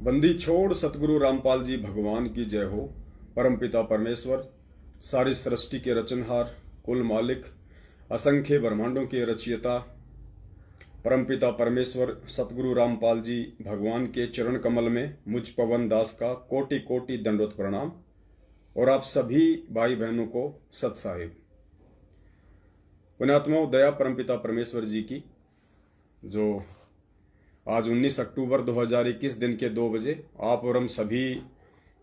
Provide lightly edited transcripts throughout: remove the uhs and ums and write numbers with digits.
बंदी छोड़ सतगुरु रामपाल जी भगवान की जय हो। परमपिता परमेश्वर सारी सृष्टि के रचनहार, कुल मालिक, असंख्य ब्रह्मांडों के रचयिता परमपिता परमेश्वर सतगुरु रामपाल जी भगवान के चरण कमल में मुझ पवन दास का कोटि कोटि दंडोत प्रणाम। और आप सभी भाई बहनों को सत साहिब। पुण्यात्माओं, दया परमपिता परमेश्वर जी की जो आज 19 अक्टूबर 2021 दिन के 2 बजे आप और हम सभी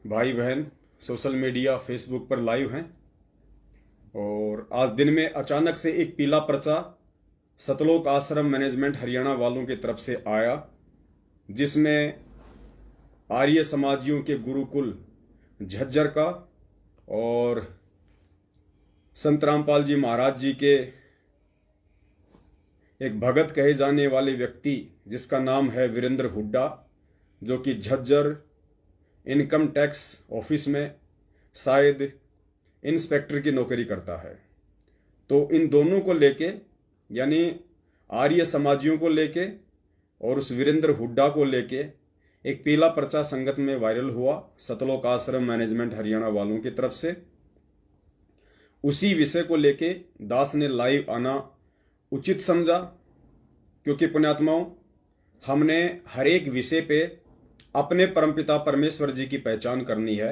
भाई बहन सोशल मीडिया फेसबुक पर लाइव हैं। और आज दिन में अचानक से एक पीला पर्चा सतलोक आश्रम मैनेजमेंट हरियाणा वालों की तरफ से आया, जिसमें आर्य समाजियों के गुरुकुल झज्जर का और संत रामपाल जी महाराज जी के एक भगत कहे जाने वाले व्यक्ति जिसका नाम है वीरेंद्र हुड्डा, जो कि झज्जर इनकम टैक्स ऑफिस में शायद इंस्पेक्टर की नौकरी करता है। तो इन दोनों को लेके, यानी आर्य समाजियों को लेके और उस वीरेंद्र हुड्डा को लेके एक पीला पर्चा संगत में वायरल हुआ सतलोक आश्रम मैनेजमेंट हरियाणा वालों की तरफ से। उसी विषय को लेके दास ने लाइव आना उचित समझा, क्योंकि पुण्यात्माओं, हमने हर एक विषय पे अपने परमपिता परमेश्वर जी की पहचान करनी है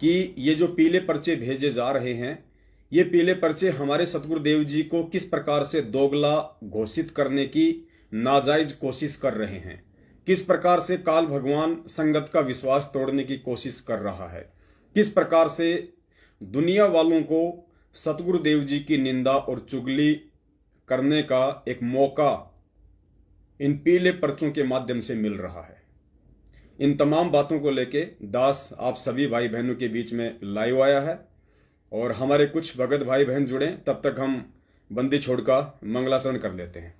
कि ये जो पीले पर्चे भेजे जा रहे हैं, ये पीले पर्चे हमारे सतगुरुदेव जी को किस प्रकार से दोगला घोषित करने की नाजायज कोशिश कर रहे हैं, किस प्रकार से काल भगवान संगत का विश्वास तोड़ने की कोशिश कर रहा है, किस प्रकार से दुनिया वालों को सतगुरुदेव जी की निंदा और चुगली करने का एक मौका इन पीले पर्चों के माध्यम से मिल रहा है। इन तमाम बातों को लेके दास आप सभी भाई बहनों के बीच में लाइव आया है और हमारे कुछ भगत भाई बहन जुड़े। तब तक हम बंदी छोड़ का मंगलाचरण कर लेते हैं।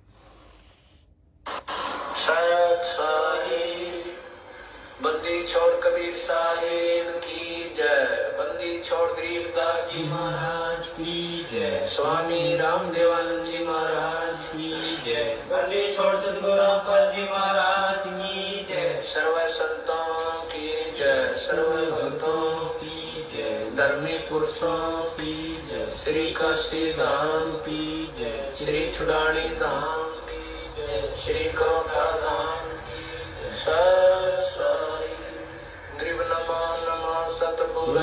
बंदी छोड़ कबीर साहिब की जय। बंदी छोड़ गरीबदास जी महाराज की जय। स्वामी रामदेवानंद जी महाराज की जय। बंदी छोड़ सतगुरु रामपाल जी महाराज की जय। सर्व संतों की जय, सर्व भक्तों की जय, धर्मी पुरुषों की जय, श्री काशी धाम की जय, श्री छुड़ानी धाम की जय, श्री करोटा धाम की जय। ग्रीव नमो नमो सतपुर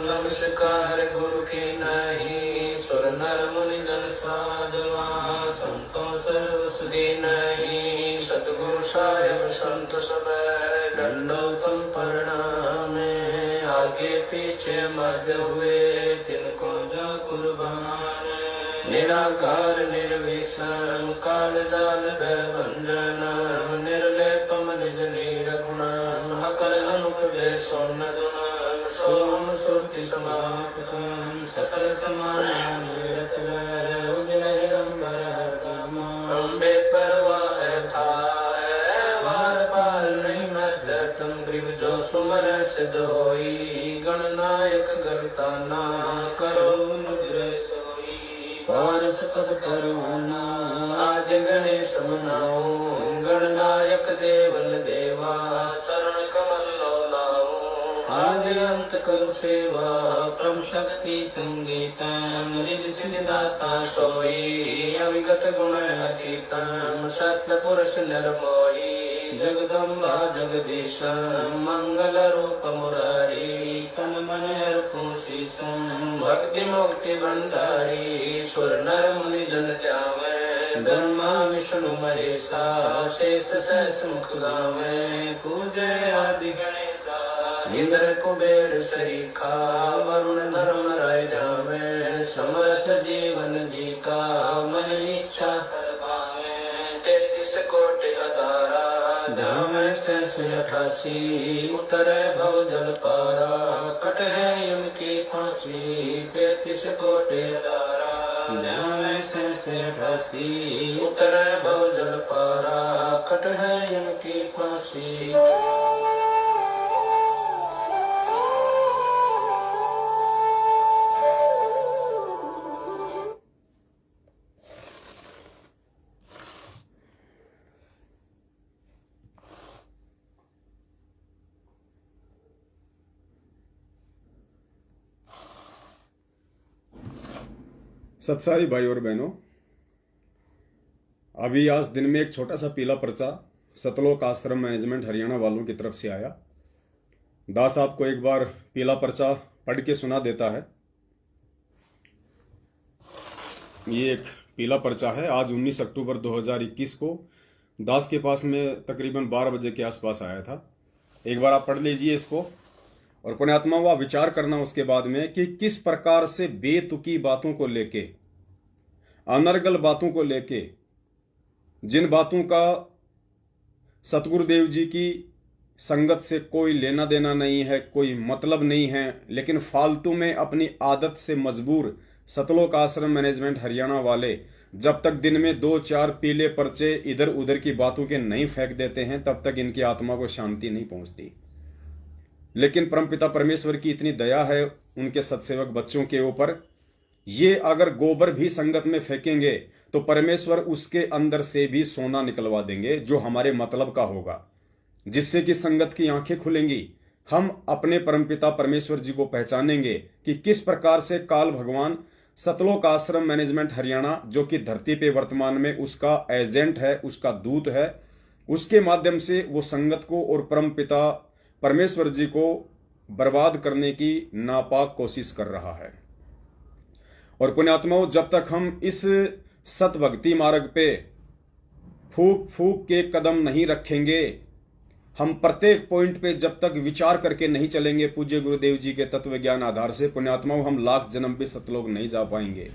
नमस्कार गुरु की नहीं, सुर नर मुनि जन साधवा संतों सर्व सुधी नहीं। सतगुरु साहिब संत सब दंडोतम प्रणाम, आगे पीछे मध्य हुए तिनको जो कुर्बान। निराकार निर्विषम काल जाल भय भंजन, निर्लेपम निज नीरगुण अकल अनुप वे सोन गुण। सोम सुरति समापकम सकल समान निरत अम्बे परवाह था वार पार नहीं मत तुम ग्रीव जो सुमर सिद्ध होई। गणनायक गणता ना करो पारस पद परवाना आदि गणेश मनाओ। गणनायक देवन देवा चरण कमल लाओ। आदि अंत करो सेवा परम शक्ति संगीतम। रिद सिद्धाता सोई अविगत गुण अतीतम। सत्य पुरुष निर्मोही जगदम्बा जगदीश। मंगल रूप मुरारी तन मन हरखु शीशम। भक्ति मुक्ति भंडारी सुर नर मुनि जन त्यावे। ब्रह्मा विष्णु महेशा शेष सहस मुख गावे। पूजे आदि गणेशा इंद्र कुबेर सरीखा। वरुण धर्म राय जावे। समर्थ जीवन जी का मन इच्छा कर पावे। 33 कोटि अधारा धाम शेष 88। उतरे भव जल पारा कट है उनकी फांसी। 33 कोटि अधारा धाम शेष 88। उतरे भव जल पारा कट है उनकी फांसी। सत्साई भाई और बहनों, अभी आज दिन में एक छोटा सा पीला पर्चा सतलोक आश्रम मैनेजमेंट हरियाणा वालों की तरफ से आया। दास आपको एक बार पीला पर्चा पढ़ के सुना देता है। ये एक पीला पर्चा है। आज 19 अक्टूबर 2021 को दास के पास में तकरीबन 12 बजे के आसपास आया था। एक बार आप पढ़ लीजिए इसको और पुण्यात्मा हुआ विचार करना उसके बाद में कि किस प्रकार से बेतुकी बातों को लेके, अनर्गल बातों को लेके, जिन बातों का सतगुरुदेव जी की संगत से कोई लेना देना नहीं है, कोई मतलब नहीं है, लेकिन फालतू में अपनी आदत से मजबूर सतलोक आश्रम मैनेजमेंट हरियाणा वाले जब तक दिन में 2-4 पीले पर्चे इधर उधर की बातों के नहीं फेंक देते हैं तब तक इनकी आत्मा को शांति नहीं पहुंचती। लेकिन परमपिता परमेश्वर की इतनी दया है उनके सत्सेवक बच्चों के ऊपर, ये अगर गोबर भी संगत में फेंकेंगे तो परमेश्वर उसके अंदर से भी सोना निकलवा देंगे जो हमारे मतलब का होगा, जिससे कि संगत की आंखें खुलेंगी। हम अपने परमपिता परमेश्वर जी को पहचानेंगे कि किस प्रकार से काल भगवान सतलोक आश्रम मैनेजमेंट हरियाणा, जो कि धरती पे वर्तमान में उसका एजेंट है, उसका दूत है, उसके माध्यम से वो संगत को और परमपिता परमेश्वर जी को बर्बाद करने की नापाक कोशिश कर रहा है। और पुण्यात्माओं, जब तक हम इस सत भक्ति मार्ग पे फूक फूक के कदम नहीं रखेंगे, हम प्रत्येक पॉइंट पे जब तक विचार करके नहीं चलेंगे पूज्य गुरुदेव जी के तत्व ज्ञान आधार से, पुण्यात्माओं, हम लाख जन्म भी सतलोक नहीं जा पाएंगे।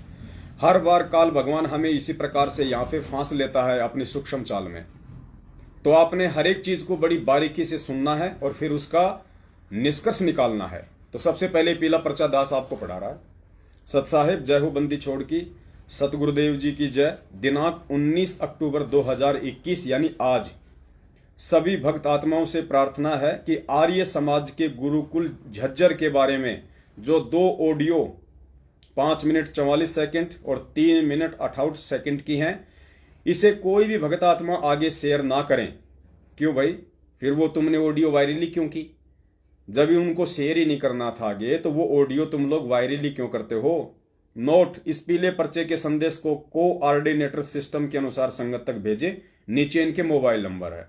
हर बार काल भगवान हमें इसी प्रकार से यहाँ पे फांस लेता है अपनी सूक्ष्म चाल में। तो आपने हर एक चीज को बड़ी बारीकी से सुनना है और फिर उसका निष्कर्ष निकालना है। तो सबसे पहले पीला पर्चा दास आपको पढ़ा रहा है। सत साहेब जय हो बंदी छोड़ की, सतगुरुदेव जी की जय। दिनांक 19 अक्टूबर 2021 यानी आज सभी भक्त आत्माओं से प्रार्थना है कि आर्य समाज के गुरुकुल झज्जर के बारे में जो 2 ऑडियो 5 मिनट 44 सेकंड और 3 मिनट 58 सेकंड की हैं, इसे कोई भी भक्त आत्मा आगे शेयर ना करें। क्यों भाई? फिर वो तुमने ऑडियो वायरली क्यों की? जब भी उनको शेयर ही नहीं करना था आगे, तो वो ऑडियो तुम लोग वायरली क्यों करते हो? नोट, इस पीले पर्चे के संदेश को कोऑर्डिनेटर सिस्टम के अनुसार संगत तक भेजे। नीचे इनके मोबाइल नंबर है।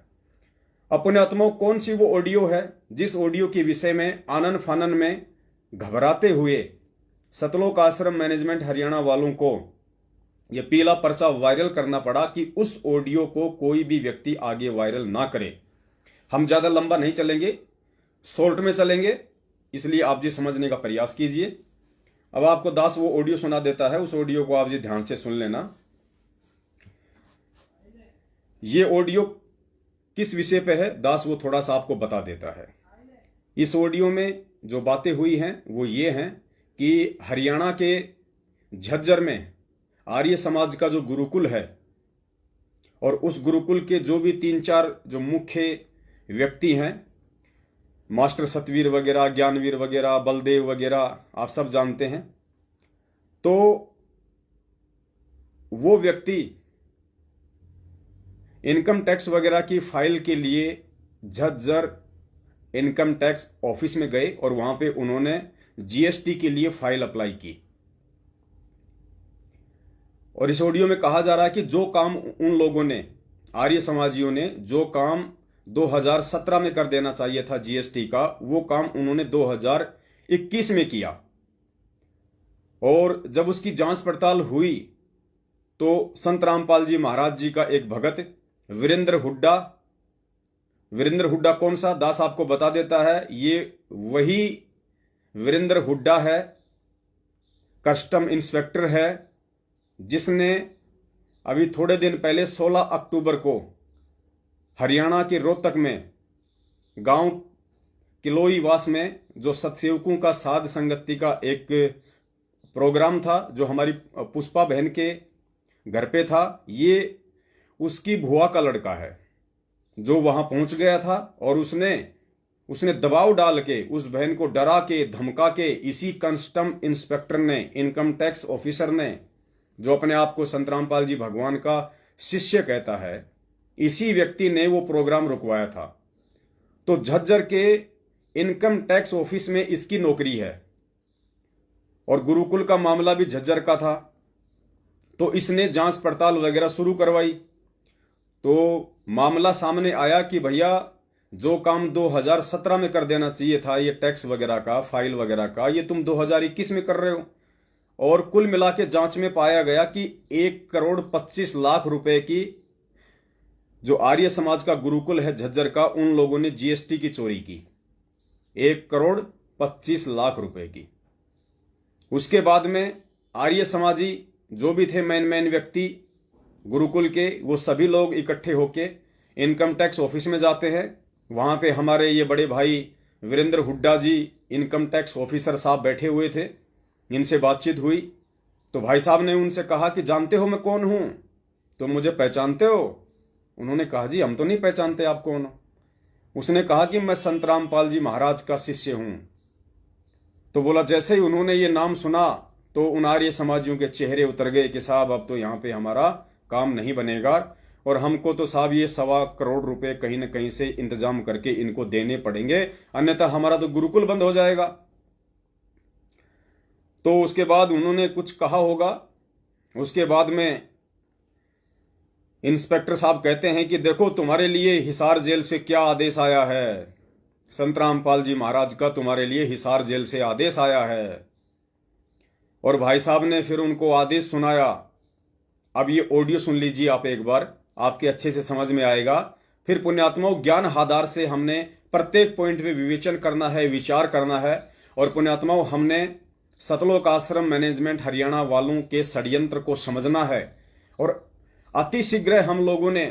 अपने आत्माओं, कौन सी वो ऑडियो है जिस ऑडियो के विषय में आनन फानन में घबराते हुए सतलोक आश्रम मैनेजमेंट हरियाणा वालों को यह पीला पर्चा वायरल करना पड़ा कि उस ऑडियो को कोई भी व्यक्ति आगे वायरल ना करे। हम ज्यादा लंबा नहीं चलेंगे, शॉर्ट में चलेंगे, इसलिए आप जी समझने का प्रयास कीजिए। अब आपको दास वो ऑडियो सुना देता है, उस ऑडियो को आप जी ध्यान से सुन लेना। ये ऑडियो किस विषय पे है दास वो थोड़ा सा आपको बता देता है। इस ऑडियो में जो बातें हुई हैं वो ये हैं कि हरियाणा के झज्जर में आर्य समाज का जो गुरुकुल है और उस गुरुकुल के जो भी 3-4 जो मुख्य व्यक्ति हैं, मास्टर सतवीर वगैरह, ज्ञानवीर वगैरह, बलदेव वगैरह, आप सब जानते हैं। तो वो व्यक्ति इनकम टैक्स वगैरह की फाइल के लिए झज्जर इनकम टैक्स ऑफिस में गए और वहां पे उन्होंने जीएसटी के लिए फाइल अप्लाई की। और इस ऑडियो में कहा जा रहा है कि जो काम उन लोगों ने, आर्य समाजियों ने, जो काम 2017 में कर देना चाहिए था जीएसटी का, वो काम उन्होंने 2021 में किया। और जब उसकी जांच पड़ताल हुई तो संत रामपाल जी महाराज जी का एक भगत वीरेंद्र हुड्डा कौन सा? दास आपको बता देता है। ये वही वीरेंद्र हुड्डा है, कस्टम इंस्पेक्टर है, जिसने अभी थोड़े दिन पहले 16 अक्टूबर को हरियाणा के रोहतक में गांव किलोईवास में जो सतसेवकों का साध संगति का एक प्रोग्राम था, जो हमारी पुष्पा बहन के घर पे था, ये उसकी भुआ का लड़का है जो वहां पहुंच गया था। और उसने दबाव डाल के, उस बहन को डरा के, धमका के, इसी कस्टम इंस्पेक्टर ने, इनकम टैक्स ऑफिसर ने, जो अपने आप को संत रामपाल जी भगवान का शिष्य कहता है, इसी व्यक्ति ने वो प्रोग्राम रुकवाया था। तो झज्जर के इनकम टैक्स ऑफिस में इसकी नौकरी है और गुरुकुल का मामला भी झज्जर का था। तो इसने जांच पड़ताल वगैरह शुरू करवाई। तो मामला सामने आया कि भैया जो काम 2017 में कर देना चाहिए था, ये टैक्स वगैरह का, फाइल वगैरह का, ये तुम 2021 में कर रहे हो। और कुल मिला के जांच में पाया गया कि 1,25,00,000 रुपए की जो आर्य समाज का गुरुकुल है झज्जर का, उन लोगों ने जीएसटी की चोरी की, 1,25,00,000 रुपए की। उसके बाद में आर्य समाजी जो भी थे मेन व्यक्ति गुरुकुल के, वो सभी लोग इकट्ठे होके इनकम टैक्स ऑफिस में जाते हैं। वहां पे हमारे ये बड़े भाई वीरेंद्र हुड्डा जी, इनकम टैक्स ऑफिसर साहब बैठे हुए थे। इनसे बातचीत हुई तो भाई साहब ने उनसे कहा कि जानते हो मैं कौन हूं, तुम मुझे पहचानते हो? उन्होंने कहा जी हम तो नहीं पहचानते, आप कौन हो? उसने कहा कि मैं संत रामपाल जी महाराज का शिष्य हूं। तो बोला, जैसे ही उन्होंने ये नाम सुना तो उन आर्य समाजियों के चेहरे उतर गए कि साहब अब तो यहां पे हमारा काम नहीं बनेगा, और हमको तो साहब ये 1.25 करोड़ रुपए कहीं ना कहीं से इंतजाम करके इनको देने पड़ेंगे, अन्यथा हमारा तो गुरुकुल बंद हो जाएगा। तो उसके बाद उन्होंने कुछ कहा होगा। उसके बाद में इंस्पेक्टर साहब कहते हैं कि देखो तुम्हारे लिए हिसार जेल से क्या आदेश आया है, संत रामपाल जी महाराज का तुम्हारे लिए हिसार जेल से आदेश आया है। और भाई साहब ने फिर उनको आदेश सुनाया। अब ये ऑडियो सुन लीजिए आप एक बार, आपके अच्छे से समझ में आएगा। फिर पुण्यात्माओं, ज्ञान आधार से हमने प्रत्येक पॉइंट में विवेचन करना है, विचार करना है। और पुण्यात्माओं, हमने सतलोक आश्रम मैनेजमेंट हरियाणा वालों के षड्यंत्र को समझना है, और अतिशीघ्र हम लोगों ने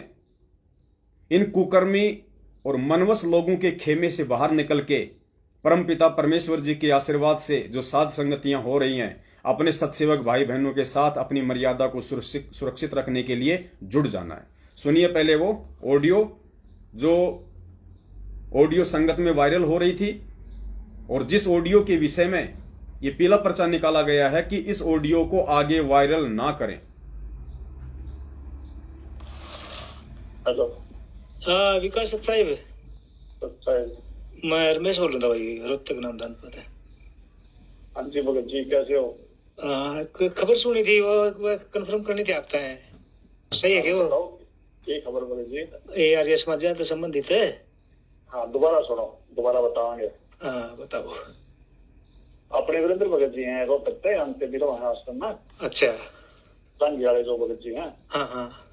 इन कुकर्मी और मनवस लोगों के खेमे से बाहर निकल के परमपिता परमेश्वर जी के आशीर्वाद से जो साध संगतियां हो रही हैं, अपने सत्सेवक भाई बहनों के साथ अपनी मर्यादा को सुरक्षित रखने के लिए जुड़ जाना है। सुनिए पहले वो ऑडियो, जो ऑडियो संगत में वायरल हो रही थी, और जिस ऑडियो के विषय में ये पीला पर्चा निकाला गया है कि इस ऑडियो को आगे वायरल ना करें। हेलो। हाँ विकास साहब, मैं रमेश बोल रहा था भाई, रोहतक नाम दान पर है। हाँ जी भगत जी, कैसे हो? कोई खबर सुनी थी, वो कंफर्म करनी थी आपका है, सही है क्या वो? ये खबर भगत जी, ये आर्य समाज से संबंधित है। हाँ दोबारा सुनो, दोबारा बताओगे। हाँ बताओ। अपने वीरेंद्र भगत जी हैं, रोहतक से, अंत बिलो है आश्रम में। अच्छा। संघ वाले जो भगत जी हैं, हाँ हाँ,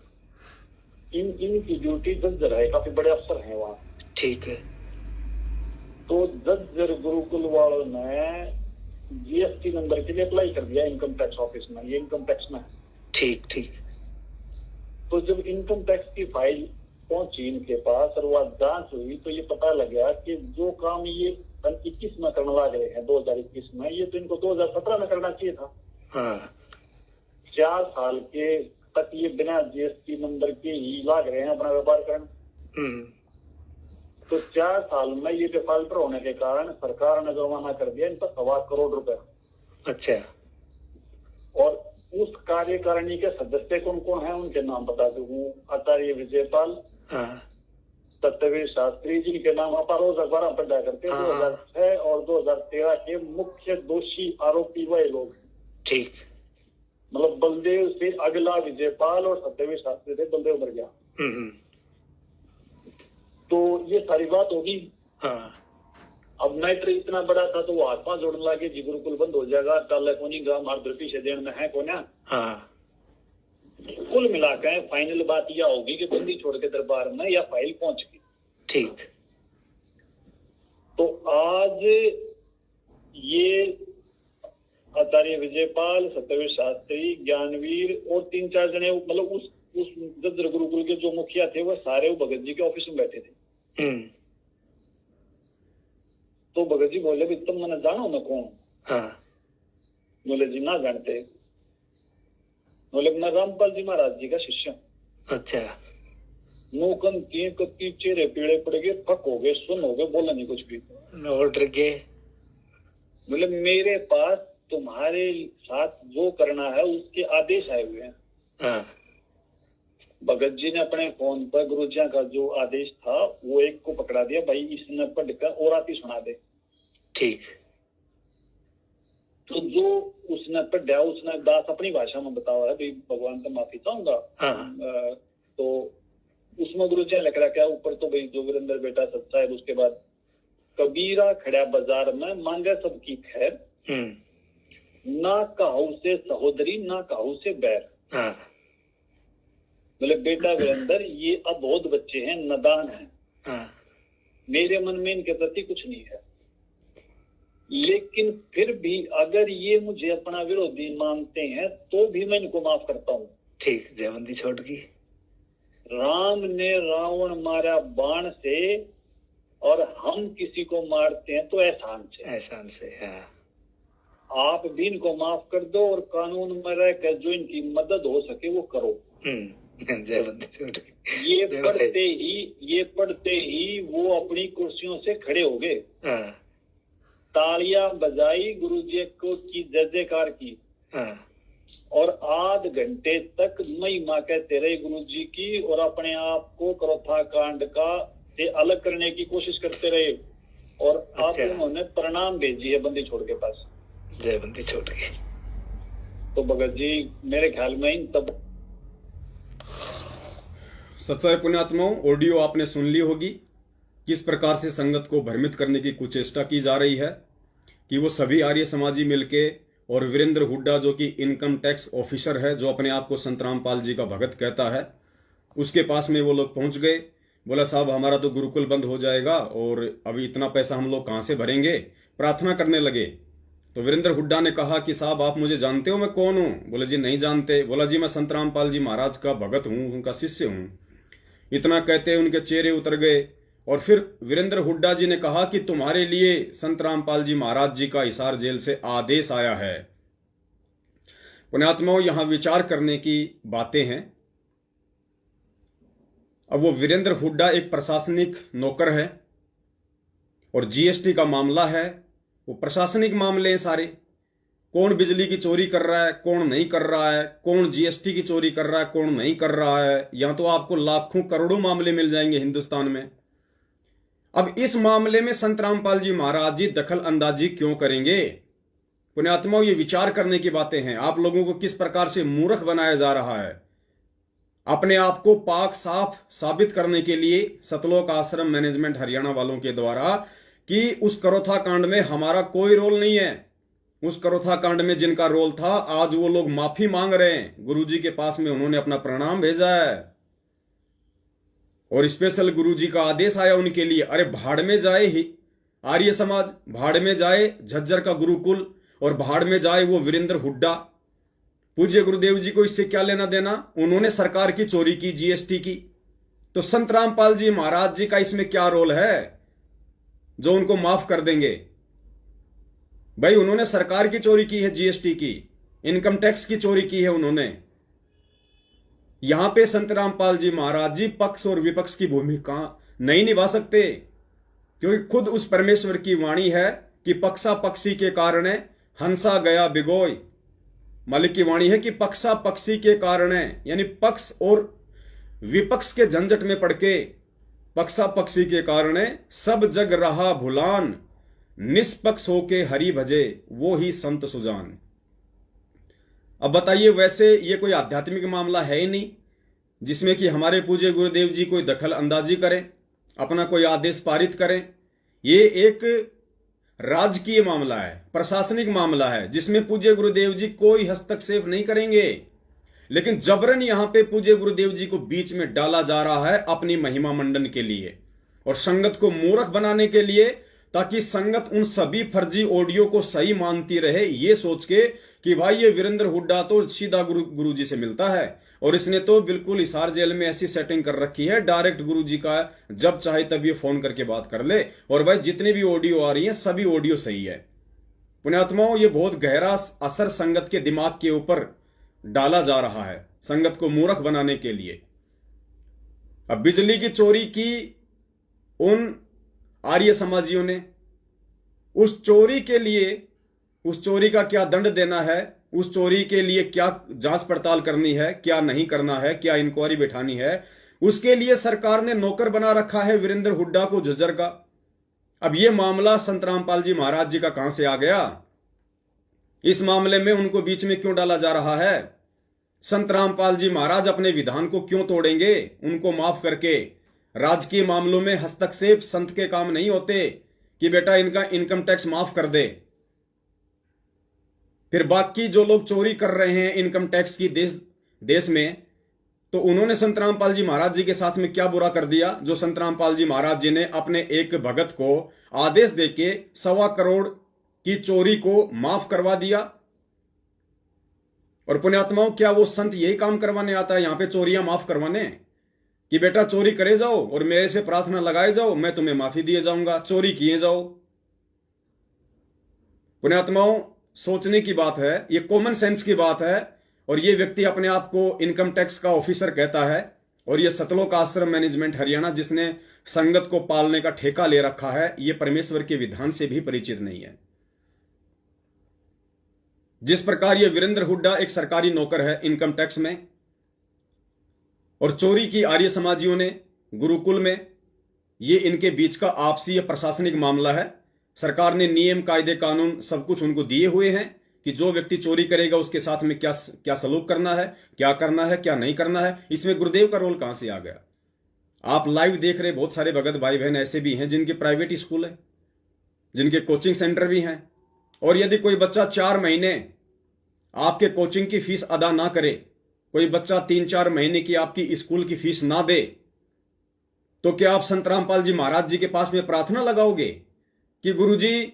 इनकी ड्यूटी जज्जर है, काफी बड़े अफसर हैं वहाँ। ठीक है। तो जज्जर गुरुकुल वालों ने जीएसटी नंबर के लिए अप्लाई कर दिया इनकम टैक्स ऑफिस में, ये इनकम टैक्स में। ठीक ठीक। तो जब इनकम टैक्स की फाइल पहुंची इनके पास और वह जांच हुई, तो ये पता लगा कि जो काम ये 2021 में करने लग रहे हैं, 2021 में, ये तो इनको 2017 में करना चाहिए था। हाँ। 4 साल के तक ये बिना जीएसटी नंबर के ही लाग रहे हैं अपना व्यापार करने। तो 4 साल में ये डिफॉल्टर होने के कारण सरकार ने जुर्माना कर दिया इन पर 1.25 करोड़ रुपए। अच्छा। और उस कार्यकारिणी के सदस्य कौन कौन है उनके नाम बता दूं। आचार्य विजयपाल, सत्यवीर शास्त्री, जिनके नाम आप रोज अखबार पढ़ा करते हैं। 2006 और 2013 के मुख्य दोषी आरोपी वह लोग। ठीक। मतलब बलदेव से अगला विजयपाल और सत्यवीर शास्त्री थे, बलदेव मर गया। तो ये सारी बात होगी। हाँ। अब मैटर इतना बड़ा था तो वो हाथ पांव जोड़ने लगे, जी गुरुकुल बंद हो जाएगा, टाले कोनी गांव आर्द्रपी से देन में है कोना। हाँ। कुल मिलाकर फाइनल बात यह होगी कि बंदी छोड़ के दरबार में या फाइल पहुंच गई। ठीक। तो आज ये आचार्य विजयपाल, सत्यवीर शास्त्री, ज्ञानवीर और 3-4 जने, मतलब उस जज्जर गुरुकुल के जो मुखिया थे वो सारे वो भगत जी के ऑफिस में बैठे थे। तो भगत जी बोले भी तुम मैंने जानो मैं कौन? हाँ। बोले जी ना जानते। बोले मैं रामपाल जी महाराज जी का शिष्य। अच्छा। नौकन की कत्ती, चेहरे पीड़े पड़ गए, फक हो गए, सुन हो गए, बोला नहीं कुछ भी। ऑर्डर गए। बोले मेरे पास तुम्हारे साथ जो करना है उसके आदेश आए हुए हैं। हाँ। भगत जी ने अपने फोन पर गुरुजिया का जो आदेश था वो एक को पकड़ा दिया, भाई इसने पढ़कर और आती सुना दे। ठीक। तो जो उसने पढ़ा उसने दास अपनी भाषा में बताया है भाई भगवान से माफी चाहूंगा। तो उसमें गुरु जी लिख रखा है ऊपर तो भाई जो वीरेंद्र बेटा सच्चा है। उसके बाद कबीरा खड़ा बाजार में मांगे सबकी खैर, ना कहू से सहोदरी ना कहू से बैर। मतलब बेटा वीरेंद्र ये अबोध बच्चे हैं, नादान हैं, मेरे मन में इनके प्रति कुछ नहीं है, लेकिन फिर भी अगर ये मुझे अपना विरोधी मानते हैं तो भी मैं इनको माफ करता हूँ। ठीक, जयबंदी छोड़ की। राम ने रावण मारा बाण से और हम किसी को मारते हैं तो एहसान से। एहसान से, आप भी इनको माफ कर दो और कानून में रहकर जो इनकी मदद हो सके वो करो। जयबंदी छोड़ की। ये पढ़ते ही वो अपनी कुर्सियों से खड़े हो गए, तालियां बजाई, गुरुजी को की जय जयकार की, और आध घंटे तक महिमा कहते रहे गुरुजी की, और अपने आप को क्रोथा कांड का से अलग करने की कोशिश करते रहे। और अब उन्होंने प्रणाम भेजी है बंदी छोड़ के पास। जय बंदी छोड़ के। तो भगत जी मेरे ख्याल में इन तब सच्चाई पुण्यात्माओं, ऑडियो आपने सुन ली होगी किस प्रकार से संगत को भ्रमित करने की कुचेष्टा की जा रही है कि वो सभी आर्य समाजी मिलके और वीरेंद्र हुड्डा जो कि इनकम टैक्स ऑफिसर है, जो अपने आप को संत रामपाल जी का भगत कहता है, उसके पास में वो लोग पहुंच गए। बोला साहब हमारा तो गुरुकुल बंद हो जाएगा और अभी इतना पैसा हम लोग कहां से भरेंगे। प्रार्थना करने लगे तो वीरेंद्र हुड्डा ने कहा कि साहब आप मुझे जानते हो, मैं कौन हूं? बोले जी नहीं जानते। बोला जी मैं संत रामपाल जी महाराज का भगत हूं, उनका शिष्य हूं। इतना कहते उनके चेहरे उतर गए और फिर वीरेंद्र हुड्डा जी ने कहा कि तुम्हारे लिए संत रामपाल जी महाराज जी का हिसार जेल से आदेश आया है। पुण्यात्माओं, यहां विचार करने की बातें हैं। अब वो वीरेंद्र हुड्डा एक प्रशासनिक नौकर है और जीएसटी का मामला है, वो प्रशासनिक मामले हैं सारे। कौन बिजली की चोरी कर रहा है, कौन नहीं कर रहा है, कौन जीएसटी की चोरी कर रहा है, कौन नहीं कर रहा है, यहां तो आपको लाखों करोड़ों मामले मिल जाएंगे हिंदुस्तान में। अब इस मामले में संत रामपाल जी महाराज जी दखल अंदाजी क्यों करेंगे? पुण्यात्माओं, ये विचार करने की बातें हैं। आप लोगों को किस प्रकार से मूर्ख बनाया जा रहा है। अपने आप को पाक साफ साबित करने के लिए सतलोक आश्रम मैनेजमेंट हरियाणा वालों के द्वारा कि उस करोथा कांड में हमारा कोई रोल नहीं है। उस करोथा कांड में जिनका रोल था आज वो लोग माफी मांग रहे हैं। गुरुजी के पास में उन्होंने अपना प्रणाम भेजा है और स्पेशल गुरुजी का आदेश आया उनके लिए। अरे भाड़ में जाए ही आर्य समाज, भाड़ में जाए झज्जर का गुरुकुल और भाड़ में जाए वो वीरेंद्र हुड्डा। पूज्य गुरुदेव जी को इससे क्या लेना देना? उन्होंने सरकार की चोरी की, जीएसटी की। तो संत रामपाल जी महाराज जी का इसमें क्या रोल है जो उनको माफ कर देंगे? भाई उन्होंने सरकार की चोरी की है, जीएसटी की, इनकम टैक्स की चोरी की है उन्होंने। यहां पे संत रामपाल जी महाराज जी पक्ष और विपक्ष की भूमिका नहीं निभा सकते, क्योंकि खुद उस परमेश्वर की वाणी है कि पक्षा पक्षी के कारण हंसा गया बिगोय। मालिक की वाणी है कि पक्षा पक्षी के कारण, यानी पक्ष और विपक्ष के झंझट में पड़ के पक्षा पक्षी के कारण सब जग रहा भुलान, निष्पक्ष होके हरि भजे वो ही संत सुजान। अब बताइए, वैसे ये कोई आध्यात्मिक मामला है ही नहीं जिसमें कि हमारे पूज्य गुरुदेव जी कोई दखल अंदाजी करें, अपना कोई आदेश पारित करें। ये एक राजकीय मामला है, प्रशासनिक मामला है, जिसमें पूज्य गुरुदेव जी कोई हस्तक्षेप नहीं करेंगे। लेकिन जबरन यहां पे पूज्य गुरुदेव जी को बीच में डाला जा रहा है अपनी महिमा मंडन के लिए और संगत को मूर्ख बनाने के लिए, ताकि संगत उन सभी फर्जी ऑडियो को सही मानती रहे, ये सोच के कि भाई ये वीरेंद्र हुड्डा तो सीधा गुरु जी से मिलता है और इसने तो बिल्कुल हिसार जेल में ऐसी सेटिंग कर रखी है, डायरेक्ट गुरु जी का जब चाहे तब ये फोन करके बात कर ले और भाई जितनी भी ऑडियो आ रही है सभी ऑडियो सही है। पुण्यात्माओं, ये बहुत गहरा असर संगत के दिमाग के ऊपर डाला जा रहा है संगत को मूर्ख बनाने के लिए। अब बिजली की चोरी की उन आर्य समाजियों ने, उस चोरी के लिए, उस चोरी का क्या दंड देना है, उस चोरी के लिए क्या जांच पड़ताल करनी है, क्या नहीं करना है, क्या इंक्वायरी बैठानी है, उसके लिए सरकार ने नौकर बना रखा है वीरेंद्र हुड्डा को झज्जर का। अब यह मामला संत रामपाल जी महाराज जी का कहां से आ गया? इस मामले में उनको बीच में क्यों डाला जा रहा है? संत रामपाल जी महाराज अपने विधान को क्यों तोड़ेंगे? उनको माफ करके राजकीय मामलों में हस्तक्षेप संत के काम नहीं होते कि बेटा इनका इनकम टैक्स माफ कर दे। फिर बाकी जो लोग चोरी कर रहे हैं इनकम टैक्स की देश में, तो उन्होंने संत रामपाल जी महाराज जी के साथ में क्या बुरा कर दिया जो संत रामपाल जी महाराज जी ने अपने एक भगत को आदेश देके 1.25 करोड़ की चोरी को माफ करवा दिया? और पुण्यात्माओं, क्या वो संत यही काम करवाने आता है, यहां पे चोरियां माफ करवाने, कि बेटा चोरी करे जाओ और मेरे से प्रार्थना लगाए जाओ, मैं तुम्हें माफी दिए जाऊंगा, चोरी किए जाओ? पुण्यात्माओं, सोचने की बात है, ये कॉमन सेंस की बात है। और ये व्यक्ति अपने आप को इनकम टैक्स का ऑफिसर कहता है, और ये सतलोक आश्रम मैनेजमेंट हरियाणा जिसने संगत को पालने का ठेका ले रखा है, ये परमेश्वर के विधान से भी परिचित नहीं है। जिस प्रकार ये वीरेंद्र हुड्डा एक सरकारी नौकर है इनकम टैक्स में, और चोरी की आर्य समाजियों ने गुरुकुल में, ये इनके बीच का आपसी या प्रशासनिक मामला है। सरकार ने नियम कायदे कानून सब कुछ उनको दिए हुए हैं कि जो व्यक्ति चोरी करेगा उसके साथ में क्या क्या सलूक करना है, क्या करना है, क्या नहीं करना है। इसमें गुरुदेव का रोल कहां से आ गया? आप लाइव देख रहे बहुत सारे भगत भाई बहन ऐसे भी हैं जिनके प्राइवेट स्कूल है, जिनके कोचिंग सेंटर भी हैं, और यदि कोई बच्चा 4 महीने आपके कोचिंग की फीस अदा ना करे, कोई बच्चा 3-4 महीने की आपकी स्कूल की फीस ना दे, तो क्या आप संत रामपाल जी महाराज जी के पास में प्रार्थना लगाओगे कि गुरुजी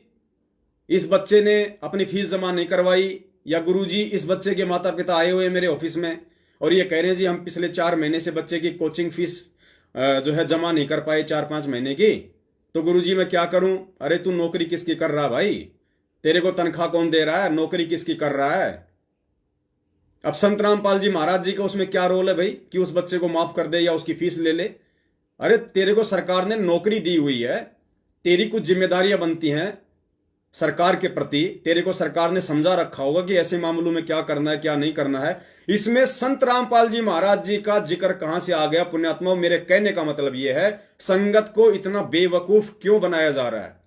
इस बच्चे ने अपनी फीस जमा नहीं करवाई, या गुरुजी इस बच्चे के माता पिता आए हुए मेरे ऑफिस में और ये कह रहे हैं जी हम पिछले 4 महीने से बच्चे की कोचिंग फीस जो है जमा नहीं कर पाए 4-5 महीने की, तो गुरुजी मैं क्या करूं? अरे तू नौकरी किसकी कर रहा भाई? तेरे को तनख्वाह कौन दे रहा है? नौकरी किसकी कर रहा है? अब संत रामपाल जी महाराज जी का उसमें क्या रोल है भाई कि उस बच्चे को माफ कर दे या उसकी फीस ले ले? अरे तेरे को सरकार ने नौकरी दी हुई है, तेरी कुछ जिम्मेदारियां बनती हैं सरकार के प्रति, तेरे को सरकार ने समझा रखा होगा कि ऐसे मामलों में क्या करना है क्या नहीं करना है। इसमें संत रामपाल जी महाराज जी का जिक्र कहां से आ गया? पुण्यात्मा, मेरे कहने का मतलब यह है, संगत को इतना बेवकूफ क्यों बनाया जा रहा है?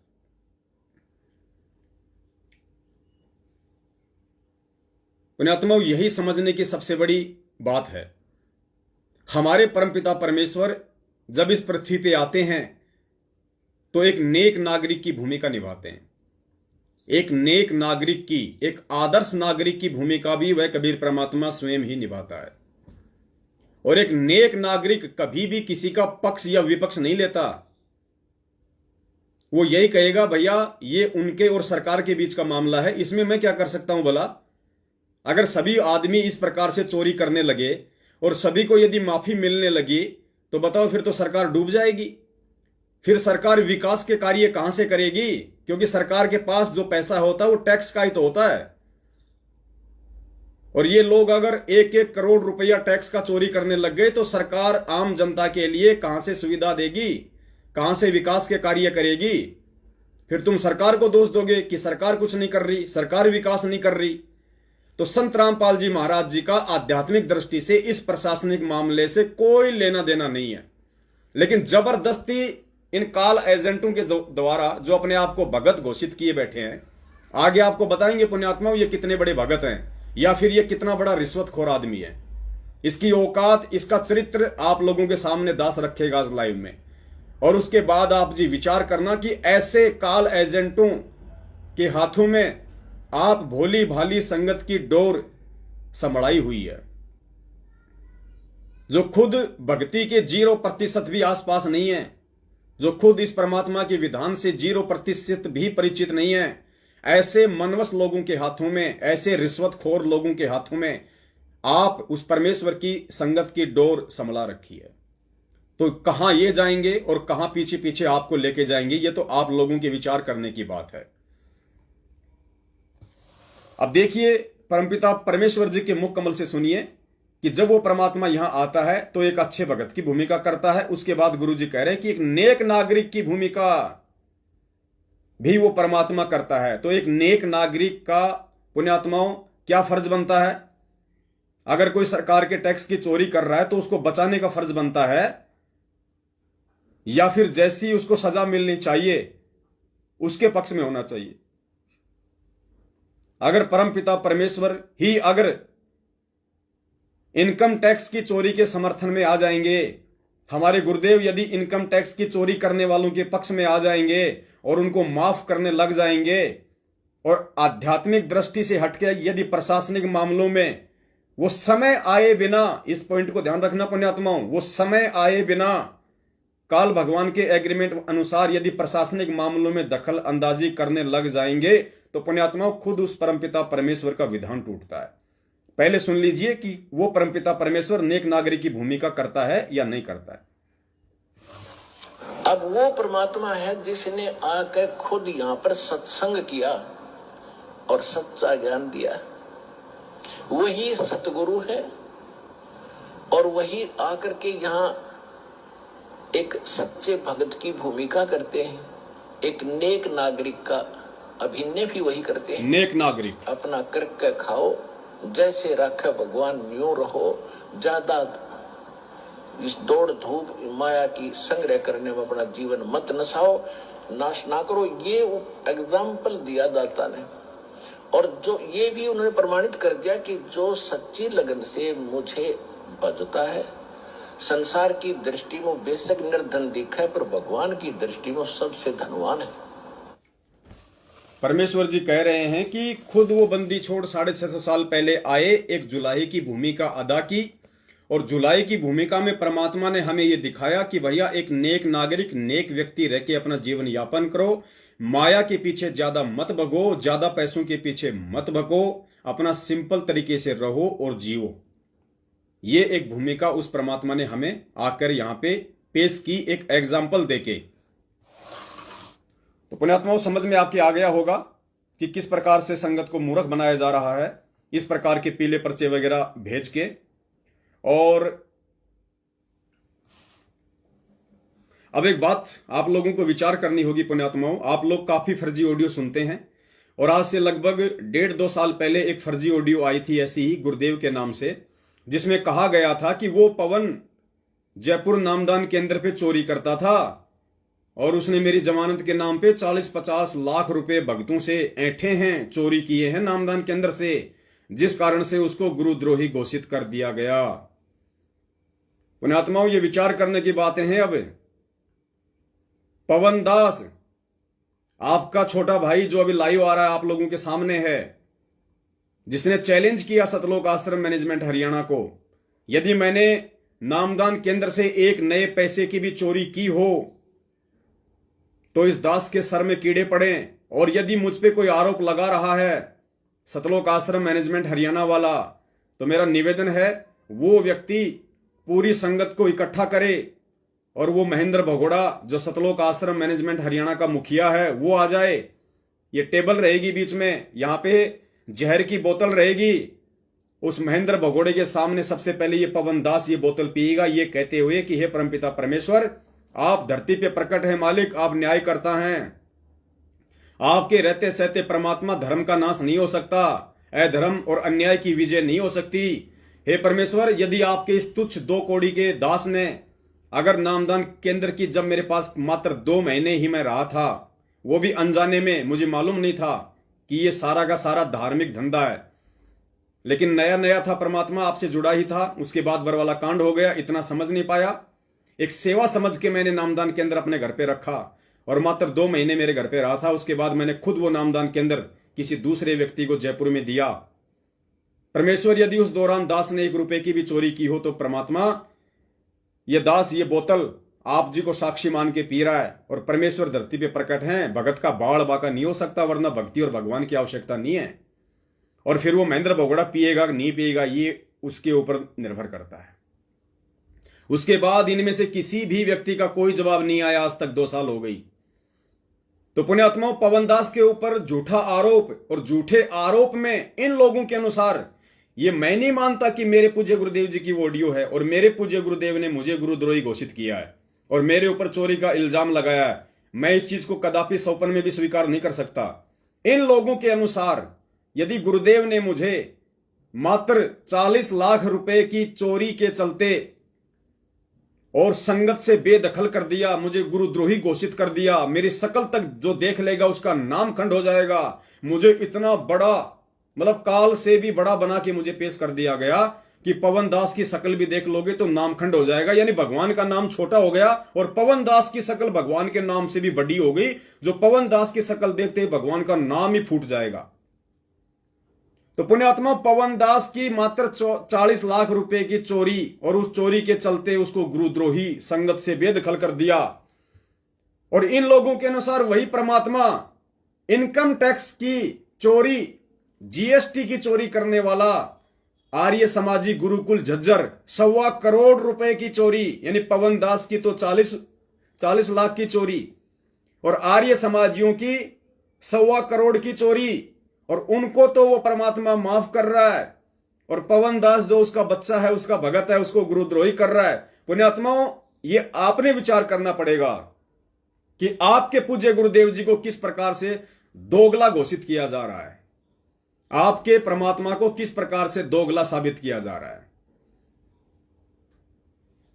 पुण्यात्मा, यही समझने की सबसे बड़ी बात है। हमारे परमपिता परमेश्वर जब इस पृथ्वी पे आते हैं तो एक नेक नागरिक की भूमिका निभाते हैं। एक नेक नागरिक की, एक आदर्श नागरिक की भूमिका भी वह कबीर परमात्मा स्वयं ही निभाता है। और एक नेक नागरिक कभी भी किसी का पक्ष या विपक्ष नहीं लेता। वो यही कहेगा भैया ये उनके और सरकार के बीच का मामला है, इसमें मैं क्या कर सकता हूं भला? अगर सभी आदमी इस प्रकार से चोरी करने लगे और सभी को यदि माफी मिलने लगी तो बताओ फिर तो सरकार डूब जाएगी। फिर सरकार विकास के कार्य कहां से करेगी? क्योंकि सरकार के पास जो पैसा होता है वो टैक्स का ही तो होता है। और ये लोग अगर 1-1 करोड़ रुपया टैक्स का चोरी करने लग गए तो सरकार आम जनता के लिए कहां से सुविधा देगी, कहां से विकास के कार्य करेगी? फिर तुम सरकार को दोष दोगे कि सरकार कुछ नहीं कर रही, सरकार विकास नहीं कर रही। तो संत रामपाल जी महाराज जी का आध्यात्मिक दृष्टि से इस प्रशासनिक मामले से कोई लेना देना नहीं है। लेकिन जबरदस्ती इन काल एजेंटों के द्वारा जो अपने आप को भगत घोषित किए बैठे हैं, आगे आपको बताएंगे पुण्यात्माओं ये कितने बड़े भगत हैं या फिर ये कितना बड़ा रिश्वतखोर आदमी है। इसकी औकात, इसका चरित्र आप लोगों के सामने दास रखेगा आज लाइव में। और उसके बाद आप जी विचार करना कि ऐसे काल एजेंटों के हाथों में आप भोली भाली संगत की डोर संभड़ाई हुई है, जो खुद भक्ति के 0% भी आसपास नहीं है, जो खुद इस परमात्मा के विधान से 0% भी परिचित नहीं है। ऐसे मनवस लोगों के हाथों में, ऐसे रिश्वतखोर लोगों के हाथों में आप उस परमेश्वर की संगत की डोर संभला रखी है। तो कहां ये जाएंगे और कहां पीछे पीछे आपको लेके जाएंगे, ये तो आप लोगों के विचार करने की बात है। अब देखिए, परमपिता परमेश्वर जी के मुख कमल से सुनिए कि जब वो परमात्मा यहां आता है तो एक अच्छे भगत की भूमिका करता है। उसके बाद गुरु जी कह रहे हैं कि एक नेक नागरिक की भूमिका भी वो परमात्मा करता है। तो एक नेक नागरिक का पुण्यात्माओं क्या फर्ज बनता है? अगर कोई सरकार के टैक्स की चोरी कर रहा है तो उसको बचाने का फर्ज बनता है, या फिर जैसी उसको सजा मिलनी चाहिए उसके पक्ष में होना चाहिए? अगर परमपिता परमेश्वर ही अगर इनकम टैक्स की चोरी के समर्थन में आ जाएंगे, हमारे गुरुदेव यदि इनकम टैक्स की चोरी करने वालों के पक्ष में आ जाएंगे और उनको माफ करने लग जाएंगे, और आध्यात्मिक दृष्टि से हटके यदि प्रशासनिक मामलों में वो समय आए बिना, इस पॉइंट को ध्यान रखना पुण्यात्माओं, वो समय आए बिना काल भगवान के एग्रीमेंट अनुसार यदि प्रशासनिक मामलों में दखल अंदाजी करने लग जाएंगे तो पुण्यात्माओं खुद उस परमपिता परमेश्वर का विधान टूटता है। पहले सुन लीजिए कि वो परमपिता परमेश्वर नेक नागरिक की भूमिका करता है या नहीं करता है। अब वो परमात्मा है जिसने आकर खुद यहाँ पर सत्संग किया और सच्चा ज्ञान दिया, वही सतगुरु है और वही आकर के यहाँ एक सच्चे भगत की भूमिका करते हैं, एक नेक नागरिक का अभिनय भी वही करते हैं। नेक नागरिक अपना करके खाओ, जैसे रखे भगवान न्यू रहो, ज्यादा इस दौड़ धूप माया की संग्रह करने में अपना जीवन मत नसाओ, नाश ना करो। ये एग्जाम्पल दिया दाता ने, और जो ये भी उन्होंने प्रमाणित कर दिया कि जो सच्ची लगन से मुझे बजता है, संसार की दृष्टि में बेशक निर्धन दिखा है पर भगवान की दृष्टि में सबसे धनवान है। परमेश्वर जी कह रहे हैं कि खुद वो बंदी छोड़ 650 साल पहले आए, एक जुलाही की भूमिका अदा की, और जुलाई की भूमिका में परमात्मा ने हमें ये दिखाया कि भैया एक नेक नागरिक, नेक व्यक्ति रह के अपना जीवन यापन करो, माया के पीछे ज्यादा मत भगो, ज्यादा पैसों के पीछे मत भगो, अपना सिंपल तरीके से रहो और जियो। ये एक भूमिका उस परमात्मा ने हमें आकर यहां पे पेश की, एक एग्जाम्पल देके। तो पुण्यात्माओं समझ में आपके आ गया होगा कि किस प्रकार से संगत को मूर्ख बनाया जा रहा है, इस प्रकार के पीले पर्चे वगैरह भेज के। और अब एक बात आप लोगों को विचार करनी होगी पुण्यात्माओं, आप लोग काफी फर्जी ऑडियो सुनते हैं, और आज से लगभग 1.5-2 साल पहले एक फर्जी ऑडियो आई थी ऐसी ही गुरुदेव के नाम से, जिसमें कहा गया था कि वो पवन जयपुर नामदान केंद्र पे चोरी करता था और उसने मेरी जमानत के नाम पे 40-50 लाख रुपए भक्तों से ऐंठे हैं, चोरी किए हैं नामदान केंद्र से, जिस कारण से उसको गुरुद्रोही घोषित कर दिया गया। पुण्यात्माओं ये विचार करने की बातें हैं। अब पवन दास आपका छोटा भाई जो अभी लाइव आ रहा है आप लोगों के सामने है, जिसने चैलेंज किया सतलोक आश्रम मैनेजमेंट हरियाणा को, यदि मैंने नामदान केंद्र से एक नए पैसे की भी चोरी की हो तो इस दास के सर में कीड़े पड़े, और यदि मुझ पे कोई आरोप लगा रहा है सतलोक आश्रम मैनेजमेंट हरियाणा वाला, तो मेरा निवेदन है वो व्यक्ति पूरी संगत को इकट्ठा करे और वो महेंद्र भगोड़ा जो सतलोक आश्रम मैनेजमेंट हरियाणा का मुखिया है वो आ जाए। ये टेबल रहेगी बीच में, यहां पे जहर की बोतल रहेगी, उस महेंद्र भगोड़े के सामने सबसे पहले ये पवन दास ये बोतल पिएगा, ये कहते हुए कि हे परमपिता परमेश्वर, आप धरती पे प्रकट है मालिक, आप न्याय करता हैं, आपके रहते सहते परमात्मा धर्म का नाश नहीं हो सकता, अधर्म और अन्याय की विजय नहीं हो सकती। हे परमेश्वर, यदि आपके इस तुच्छ 2 कौड़ी के दास ने अगर नामदान केंद्र की, जब मेरे पास मात्र 2 महीने ही मैं रहा था, वो भी अनजाने में, मुझे मालूम नहीं था कि ये सारा का सारा धार्मिक धंधा है, लेकिन नया नया था, परमात्मा आपसे जुड़ा ही था, उसके बाद बरवाला कांड हो गया, इतना समझ नहीं पाया, एक सेवा समझ के मैंने नामदान केंद्र अपने घर पे रखा और मात्र 2 महीने मेरे घर पे रहा था। उसके बाद मैंने खुद वो नामदान केंद्र किसी दूसरे व्यक्ति को जयपुर में दिया। परमेश्वर, यदि उस दौरान दास ने 1 रुपए की भी चोरी की हो तो परमात्मा, ये दास ये बोतल आप जी को साक्षी मान के पी रहा है, और परमेश्वर धरती पे प्रकट हैं, भगत का बाढ़ बाका नहीं हो सकता, वरना भक्ति और भगवान की आवश्यकता नहीं है। और फिर वो महेंद्र भगोड़ा पिएगा नहीं पिएगा ये उसके ऊपर निर्भर करता है। उसके बाद इनमें से किसी भी व्यक्ति का कोई जवाब नहीं आया, आज तक 2 साल हो गई। तो पुण्यात्माओं, पवन दास के ऊपर झूठा आरोप, और झूठे आरोप में इन लोगों के अनुसार, ये मैं नहीं मानता कि मेरे पूज्य गुरुदेव जी की वो ऑडियो है और मेरे पूज्य गुरुदेव ने मुझे गुरुद्रोही घोषित किया है और मेरे ऊपर चोरी का इल्जाम लगाया है, मैं इस चीज को कदापि सौपन में भी स्वीकार नहीं कर सकता। इन लोगों के अनुसार यदि गुरुदेव ने मुझे मात्र 40 लाख रुपए की चोरी के चलते और संगत से बेदखल कर दिया, मुझे गुरुद्रोही घोषित कर दिया, मेरी शकल तक जो देख लेगा उसका नाम खंड हो जाएगा, मुझे इतना बड़ा मतलब काल से भी बड़ा बना के मुझे पेश कर दिया गया कि पवन दास की शक्ल भी देख लोगे तो नामखंड हो जाएगा, यानी भगवान का नाम छोटा हो गया और पवन दास की शक्ल भगवान के नाम से भी बड़ी हो गई। जो पवन दास की शक्ल देखते ही भगवान का नाम ही फूट जाएगा। तो पुण्यात्मा, पवन दास की मात्र 40 लाख रुपए की चोरी, और उस चोरी के चलते उसको गुरुद्रोही संगत से बेदखल कर दिया। और इन लोगों के अनुसार वही परमात्मा इनकम टैक्स की चोरी, जीएसटी की चोरी करने वाला आर्य समाजी गुरुकुल झज्जर 1.25 करोड़ रुपए की चोरी, यानी पवन दास की तो 40 लाख की चोरी और आर्य समाजियों की 1.25 करोड़ की चोरी, और उनको तो वो परमात्मा माफ कर रहा है, और पवन दास जो उसका बच्चा है, उसका भगत है, उसको गुरुद्रोही कर रहा है। पुण्यात्माओं, ये आपने विचार करना पड़ेगा कि आपके पूज्य गुरुदेव जी को किस प्रकार से दोगला घोषित किया जा रहा है, आपके परमात्मा को किस प्रकार से दोगला साबित किया जा रहा है।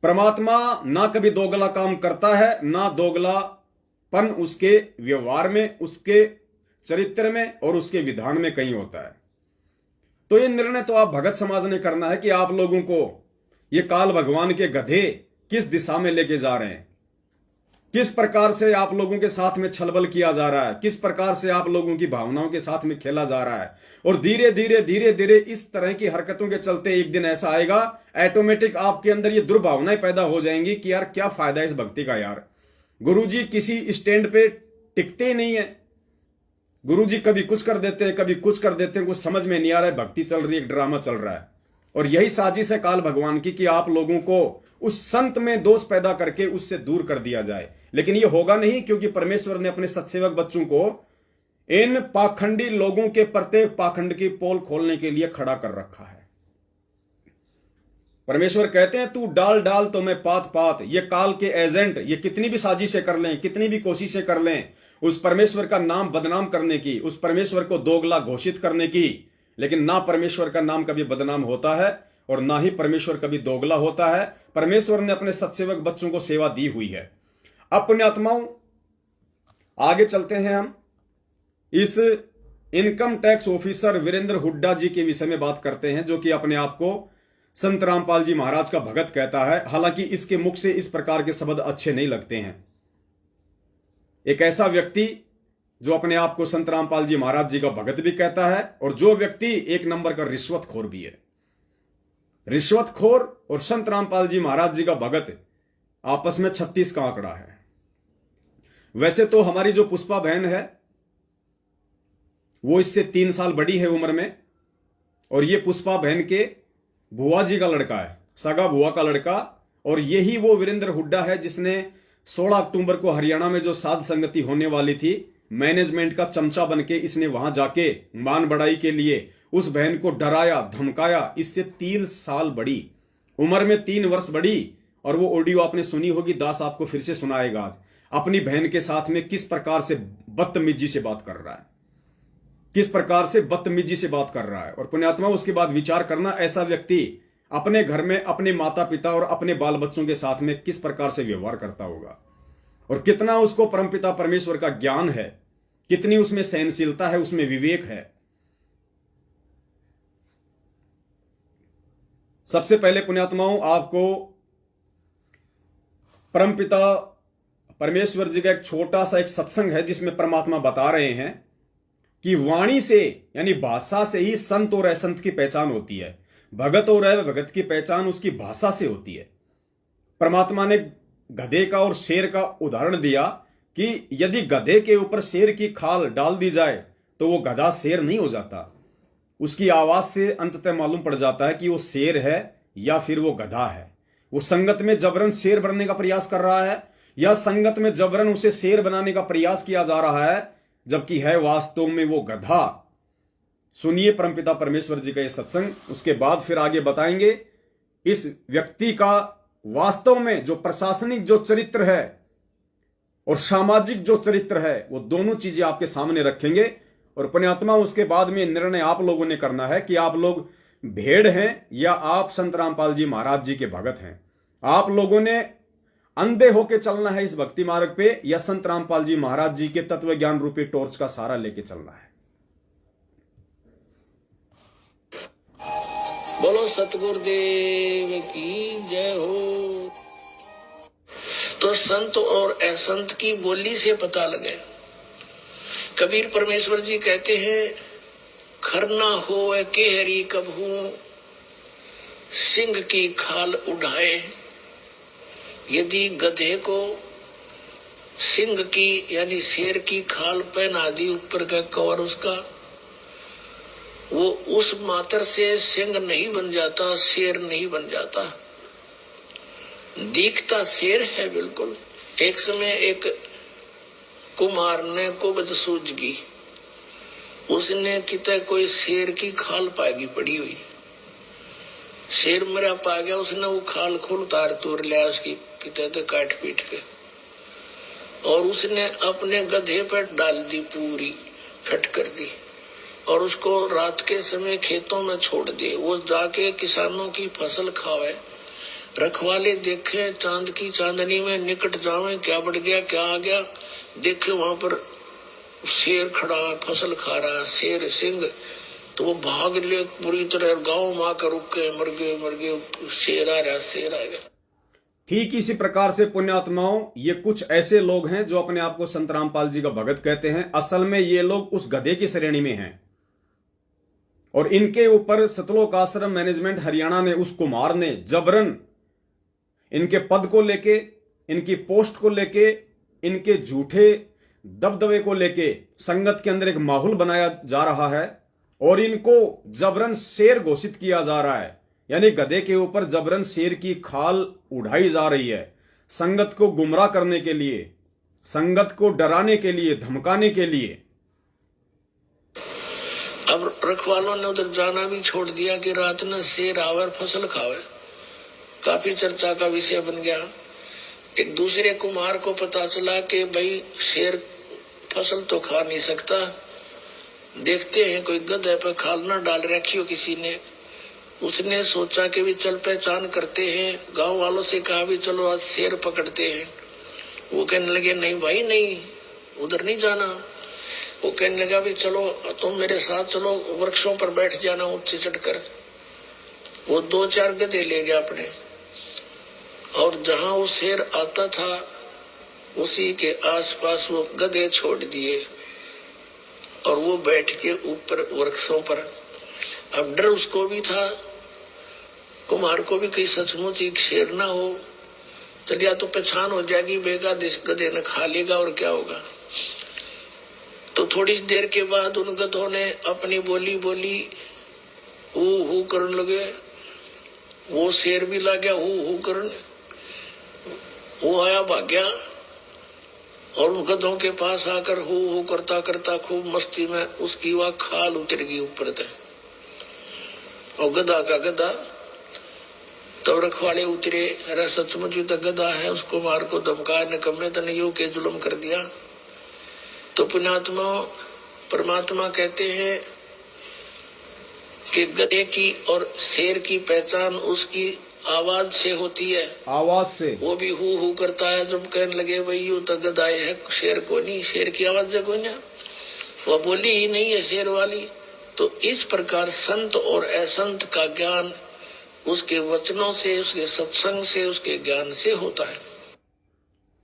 परमात्मा ना कभी दोगला काम करता है, ना दोगलापन उसके व्यवहार में, उसके चरित्र में और उसके विधान में कहीं होता है। तो ये निर्णय तो आप भगत समाज ने करना है कि आप लोगों को ये काल भगवान के गधे किस दिशा में लेके जा रहे हैं, किस प्रकार से आप लोगों के साथ में छलबल किया जा रहा है, किस प्रकार से आप लोगों की भावनाओं के साथ में खेला जा रहा है। और धीरे धीरे इस तरह की हरकतों के चलते एक दिन ऐसा आएगा, ऑटोमेटिक आपके अंदर ये दुर्भावनाएं पैदा हो जाएंगी कि यार क्या फायदा है इस भक्ति का, यार गुरुजी किसी स्टैंड पे टिकते ही नहीं है, गुरुजी कभी कुछ कर देते हैं, कभी कुछ कर देते हैं, कुछ समझ में नहीं आ रहा है, भक्ति चल रही है, एक ड्रामा चल रहा है। और यही साजिश है काल भगवान की कि आप लोगों को उस संत में दोष पैदा करके उससे दूर कर दिया जाए। लेकिन ये होगा नहीं, क्योंकि परमेश्वर ने अपने सत्सेवक बच्चों को इन पाखंडी लोगों के प्रत्येक पाखंड की पोल खोलने के लिए खड़ा कर रखा है। परमेश्वर कहते हैं तू डाल डाल तो मैं पात पात। ये काल के एजेंट ये कितनी भी साजिशें कर लें, कितनी भी कोशिशें कर लें उस परमेश्वर का नाम बदनाम करने की, उस परमेश्वर को दोगला घोषित करने की, लेकिन ना परमेश्वर का नाम कभी बदनाम होता है और ना ही परमेश्वर कभी दोगला होता है। परमेश्वर ने अपने सत्सेवक बच्चों को सेवा दी हुई है। अब पुण्यात्माओं, आगे चलते हैं। हम इस income tax officer Virendra Hooda ji के विषय में बात करते हैं, जो कि अपने आप को संत रामपाल जी महाराज का भगत कहता है। हालांकि इसके मुख से इस प्रकार के शब्द अच्छे नहीं लगते हैं। एक ऐसा व्यक्ति जो अपने आप को संत रामपाल जी महाराज जी का भगत भी कहता है, और जो व्यक्ति एक नंबर का रिश्वतखोर भी है। रिश्वतखोर और संत रामपाल जी महाराज जी का भगत आपस में 36 का आंकड़ा है। वैसे तो हमारी जो पुष्पा बहन है वो इससे 3 साल बड़ी है उम्र में, और ये पुष्पा बहन के बुआ जी का लड़का है, सगा बुआ का लड़का। और यही वो वीरेंद्र हुड्डा है जिसने 16 अक्टूबर को हरियाणा में जो साध संगति होने वाली थी, मैनेजमेंट का चमचा बनके इसने वहां जाके मान बढ़ाई के लिए उस बहन को डराया धमकाया। इससे 3 साल बड़ी उम्र में 3 वर्ष बड़ी। और वो ऑडियो आपने सुनी होगी, दास आपको फिर से सुनाएगा आज, अपनी बहन के साथ में किस प्रकार से बदतमीजी से बात कर रहा है, किस प्रकार से बदतमीजी से बात कर रहा है। और पुण्यात्मा, उसके बाद विचार करना, ऐसा व्यक्ति अपने घर में अपने माता पिता और अपने बाल बच्चों के साथ में किस प्रकार से व्यवहार करता होगा, और कितना उसको परमपिता परमेश्वर का ज्ञान है, कितनी उसमें सहनशीलता है, उसमें विवेक है। सबसे पहले पुण्यात्माओं, आपको परमपिता परमेश्वर जी का एक छोटा सा एक सत्संग है जिसमें परमात्मा बता रहे हैं कि वाणी से यानी भाषा से ही संत और असंत की पहचान होती है। भगत और अभगत की पहचान उसकी भाषा से होती है। परमात्मा ने गधे का और शेर का उदाहरण दिया कि यदि गधे के ऊपर शेर की खाल डाल दी जाए तो वो गधा शेर नहीं हो जाता। उसकी आवाज से अंततः मालूम पड़ जाता है कि वो शेर है या फिर वो गधा है। वो संगत में जबरन शेर बनने का प्रयास कर रहा है या संगत में जबरन उसे शेर बनाने का प्रयास किया जा रहा है, जबकि है वास्तव में वो गधा। सुनिए परमपिता परमेश्वर जी का ये सत्संग, उसके बाद फिर आगे बताएंगे इस व्यक्ति का वास्तव में जो प्रशासनिक जो चरित्र है और सामाजिक जो चरित्र है, वो दोनों चीजें आपके सामने रखेंगे। और पुण्यात्मा, उसके बाद में निर्णय आप लोगों ने करना है कि आप लोग भेड़ हैं या आप संत रामपाल जी महाराज जी के भगत हैं। आप लोगों ने अंधे होके चलना है इस भक्ति मार्ग पे, या संत रामपाल जी महाराज जी के तत्व ज्ञान रूपी टॉर्च का सहारा लेके चलना है। बोलो सतगुरुदेव की जय हो। तो संत और असंत की बोली से पता लगे। कबीर परमेश्वर जी कहते हैं, खरना हो के हरी कबहू सिंह की खाल उड़ाए। यदि गधे को सिंह की यानी शेर की खाल पहना दी ऊपर का कवर उसका, वो उस मात्र से सिंह नहीं बन जाता, शेर नहीं बन जाता, दिखता शेर है बिल्कुल। एक समय एक कुमार ने कुबज सूझगी, उसने कितने कोई शेर की खाल पागी पड़ी हुई, शेर मरा पा गया, उसने वो खाल खोल तार तोड़ लिया उसकी कितने तो काट पीट के, और उसने अपने गधे पर डाल दी, पूरी फट कर दी, और उसको रात के समय खेतों में छोड़ दिए। वो जाके किसानों की फसल खावे, रखवाले देखे चांद की चांदनी में निकट जावे, क्या बढ़ गया क्या आ गया, देखे वहां पर शेर खड़ा फसल खा रहा, शेर सिंह, तो वो भाग ले पूरी तरह, गांव में आकर रुक के मर गए, शेर आ रहा, शेर आ गया। ठीक इसी प्रकार से पुण्यात्माओं, ये कुछ ऐसे लोग हैं जो अपने आप को संत रामपाल जी का भगत कहते हैं। असल में ये लोग उस गधे की श्रेणी में हैं, और इनके ऊपर सतलोक आश्रम मैनेजमेंट हरियाणा ने, उस कुमार ने जबरन इनके पद को लेके, इनकी पोस्ट को लेके, इनके झूठे दबदबे को लेके संगत के अंदर एक माहौल बनाया जा रहा है, और इनको जबरन शेर घोषित किया जा रहा है। यानी गधे के ऊपर जबरन शेर की खाल उड़ाई जा रही है, संगत को गुमराह करने के लिए, संगत को डराने के लिए, धमकाने के लिए। अब रखवालों ने उधर जाना भी छोड़ दिया कि रात में शेर आवे फसल खावे, काफी चर्चा का विषय बन गया। एक दूसरे कुमार को पता चला कि भाई शेर फसल तो खा नहीं सकता, देखते हैं कोई गधे पे खाल ना डाल रखी हो किसी ने। उसने सोचा कि भी चल पहचान करते हैं, गांव वालों से कहा भी चलो आज शेर पकड़ते हैं। वो कहने लगे नहीं भाई नहीं, उधर नहीं जाना। वो कहने लगा भी चलो तुम मेरे साथ चलो, वृक्षों पर बैठ जाना ऊंचे चढ़कर। वो 2-4 गधे ले गया अपने, और जहां वो शेर आता था उसी के आसपास वो गधे छोड़ दिए, और वो बैठ के ऊपर वृक्षों पर। अब डर उसको भी था, कुमार को भी कहीं सचमुच एक शेर ना हो, चलिए तो पहचान हो जाएगी, बेगा गधे ने खा लेगा और क्या होगा। तो थोड़ी देर के बाद उन गधों ने अपनी बोली बोली, हु करने लगे। वो शेर भी लग गया हु करने, वो आया भाग गया, और उन गधों के पास आकर हु करता करता खूब मस्ती में उसकी वह खाल उतर गई ऊपर तक, और गधा का गधा। तो रखवाले उतरे, अरे सचमुच तो गधा है, उसको मार को धमका निकम्मे तने यो के जुल्म कर दिया। तो पुण्यात्मा परमात्मा कहते हैं कि गधे की और शेर की पहचान उसकी आवाज से होती है, आवाज से। वो भी हु करता है। जब कहने लगे भाई यू तो गधा है, शेर को नहीं, शेर की आवाज से कोई ना, वो बोली ही नहीं है शेर वाली। तो इस प्रकार संत और असंत का ज्ञान उसके वचनों से, उसके सत्संग से, उसके ज्ञान से होता है।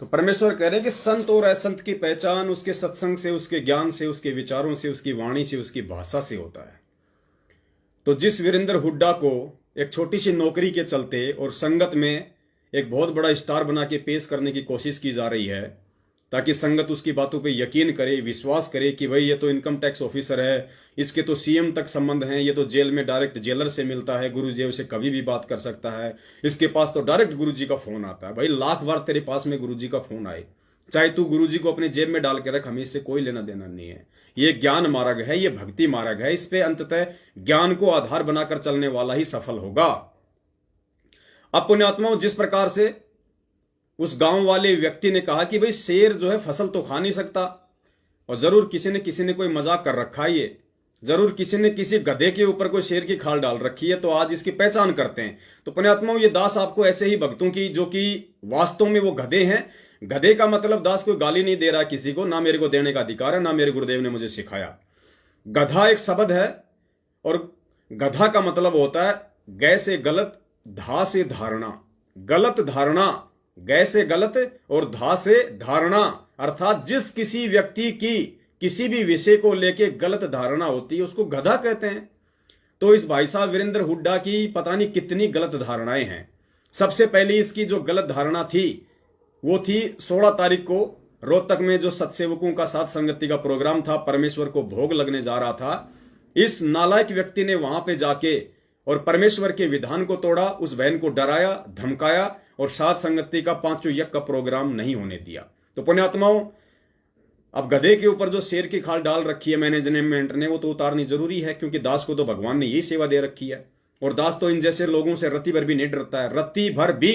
तो परमेश्वर कह रहे हैं कि संत और असंत की पहचान उसके सत्संग से, उसके ज्ञान से, उसके विचारों से, उसकी वाणी से, उसकी भाषा से होता है। तो जिस वीरेंद्र हुड्डा को एक छोटी सी नौकरी के चलते और संगत में एक बहुत बड़ा स्टार बना के पेश करने की कोशिश की जा रही है, ताकि संगत उसकी बातों पे यकीन करे, विश्वास करे कि भाई ये तो इनकम टैक्स ऑफिसर है, इसके तो सीएम तक संबंध हैं, ये तो जेल में डायरेक्ट जेलर से मिलता है, गुरुजी उसे कभी भी बात कर सकता है, इसके पास तो डायरेक्ट गुरुजी का फोन आता है। भाई लाख बार तेरे पास में गुरुजी का फोन आए, चाहे तू गुरुजी को अपनी जेब में डाल के रख, हमें इससे कोई लेना देना नहीं है। ये ज्ञान मार्ग है, ये भक्ति मार्ग है, इस पे अंततः ज्ञान को आधार बनाकर चलने वाला ही सफल होगा। अब पुण्यात्माओं, जिस प्रकार से उस गांव वाले व्यक्ति ने कहा कि भाई शेर जो है फसल तो खा नहीं सकता, और जरूर किसी ने कोई मजाक कर रखा है, ये जरूर किसी ने किसी गधे के ऊपर कोई शेर की खाल डाल रखी है, तो आज इसकी पहचान करते हैं। तो पुण्यात्माओं, ये दास आपको ऐसे ही भक्तों की, जो कि वास्तव में वो गधे हैं, गधे का मतलब दास कोई गाली नहीं दे रहा किसी को, ना मेरे को देने का अधिकार है, ना मेरे गुरुदेव ने मुझे सिखाया। गधा एक शब्द है, और गधा का मतलब होता है गै से गलत, धा से धारणा। गलत धारणा, गै से गलत और धा से धारणा, अर्थात जिस किसी व्यक्ति की किसी भी विषय को लेके गलत धारणा होती है उसको गधा कहते हैं। तो इस भाई साहब वीरेंद्र हुड्डा की पता नहीं कितनी गलत धारणाएं हैं। सबसे पहली इसकी जो गलत धारणा थी वो थी 16 तारीख को रोहतक में जो सत्सेवकों का साथ संगति का प्रोग्राम था, परमेश्वर को भोग लगने जा रहा था। इस नालायक व्यक्ति ने वहां पे जाके और परमेश्वर के विधान को तोड़ा, उस बहन को डराया, धमकाया और साथ संगति का 5 यज्ञ का प्रोग्राम नहीं होने दिया। तो पुण्यात्माओं, अब गधे के ऊपर जो शेर की खाल डाल रखी है मैनेजमेंट ने, वो तो उतारनी जरूरी है, क्योंकि दास को तो भगवान ने यही सेवा दे रखी है और दास तो इन जैसे लोगों से रत्ती भर भी नहीं डरता है। रत्ती भर भी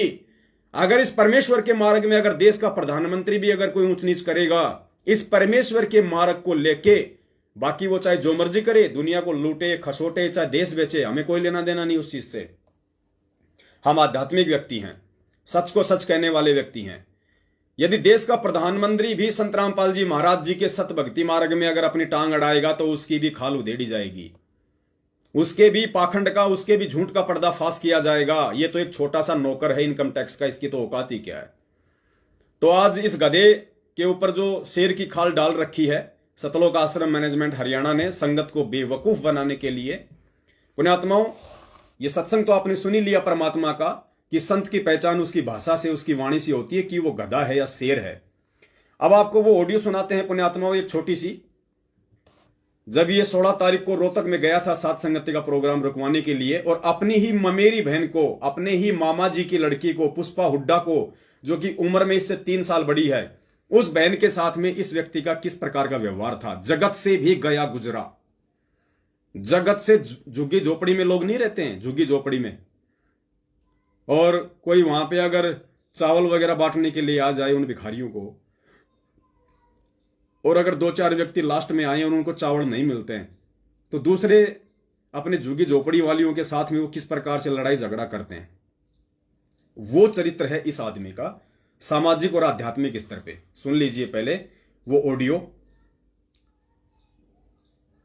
अगर इस परमेश्वर के मार्ग में अगर देश का प्रधानमंत्री भी अगर कोई ऊंच नीच करेगा इस परमेश्वर के मार्ग को लेके, बाकी वो चाहे जो मर्जी करे, दुनिया को लूटे खसोटे, चाहे देश बेचे, हमें कोई लेना देना नहीं उस चीज से। हम आध्यात्मिक व्यक्ति हैं, सच को सच कहने वाले व्यक्ति हैं। यदि देश का प्रधानमंत्री भी संत रामपाल जी महाराज जी के सत भक्ति मार्ग में अगर अपनी टांग अड़ाएगा तो उसकी भी खाल उधेड़ी जाएगी, उसके भी पाखंड का, उसके भी झूठ का पर्दाफाश किया जाएगा। ये तो एक छोटा सा नौकर है इनकम टैक्स का, इसकी तो औकात ही क्या है। तो आज इस गधे के ऊपर जो शेर की खाल डाल रखी है सतलोक आश्रम मैनेजमेंट हरियाणा ने संगत को बेवकूफ बनाने के लिए। पुण्यात्माओं, ये सत्संग तो आपने सुनी लिया परमात्मा का कि संत की पहचान उसकी भाषा से, उसकी वाणी से होती है कि वो गधा है या शेर है। अब आपको वो ऑडियो सुनाते हैं पुण्यात्माओं, एक छोटी सी। जब ये 16 तारीख को रोहतक में गया था सात संगति का प्रोग्राम रुकवाने के लिए और अपनी ही ममेरी बहन को, अपने ही मामा जी की लड़की को, पुष्पा हुड्डा को, जो कि उम्र में इससे 3 साल बड़ी है, उस बहन के साथ में इस व्यक्ति का किस प्रकार का व्यवहार था। जगत से भी गया गुजरा। जगत से, झुग्गी झोपड़ी में लोग नहीं रहते हैं, झुग्गी झोपड़ी में, और कोई वहां पे अगर चावल वगैरह बांटने के लिए आ जाए उन भिखारियों को, और अगर 2-4 व्यक्ति लास्ट में आए और उनको चावल नहीं मिलते हैं तो दूसरे अपने झुग्गी झोपड़ी वालियों के साथ में वो किस प्रकार से लड़ाई झगड़ा करते हैं। वो चरित्र है इस आदमी का सामाजिक और आध्यात्मिक स्तर पे। सुन लीजिए पहले वो ऑडियो।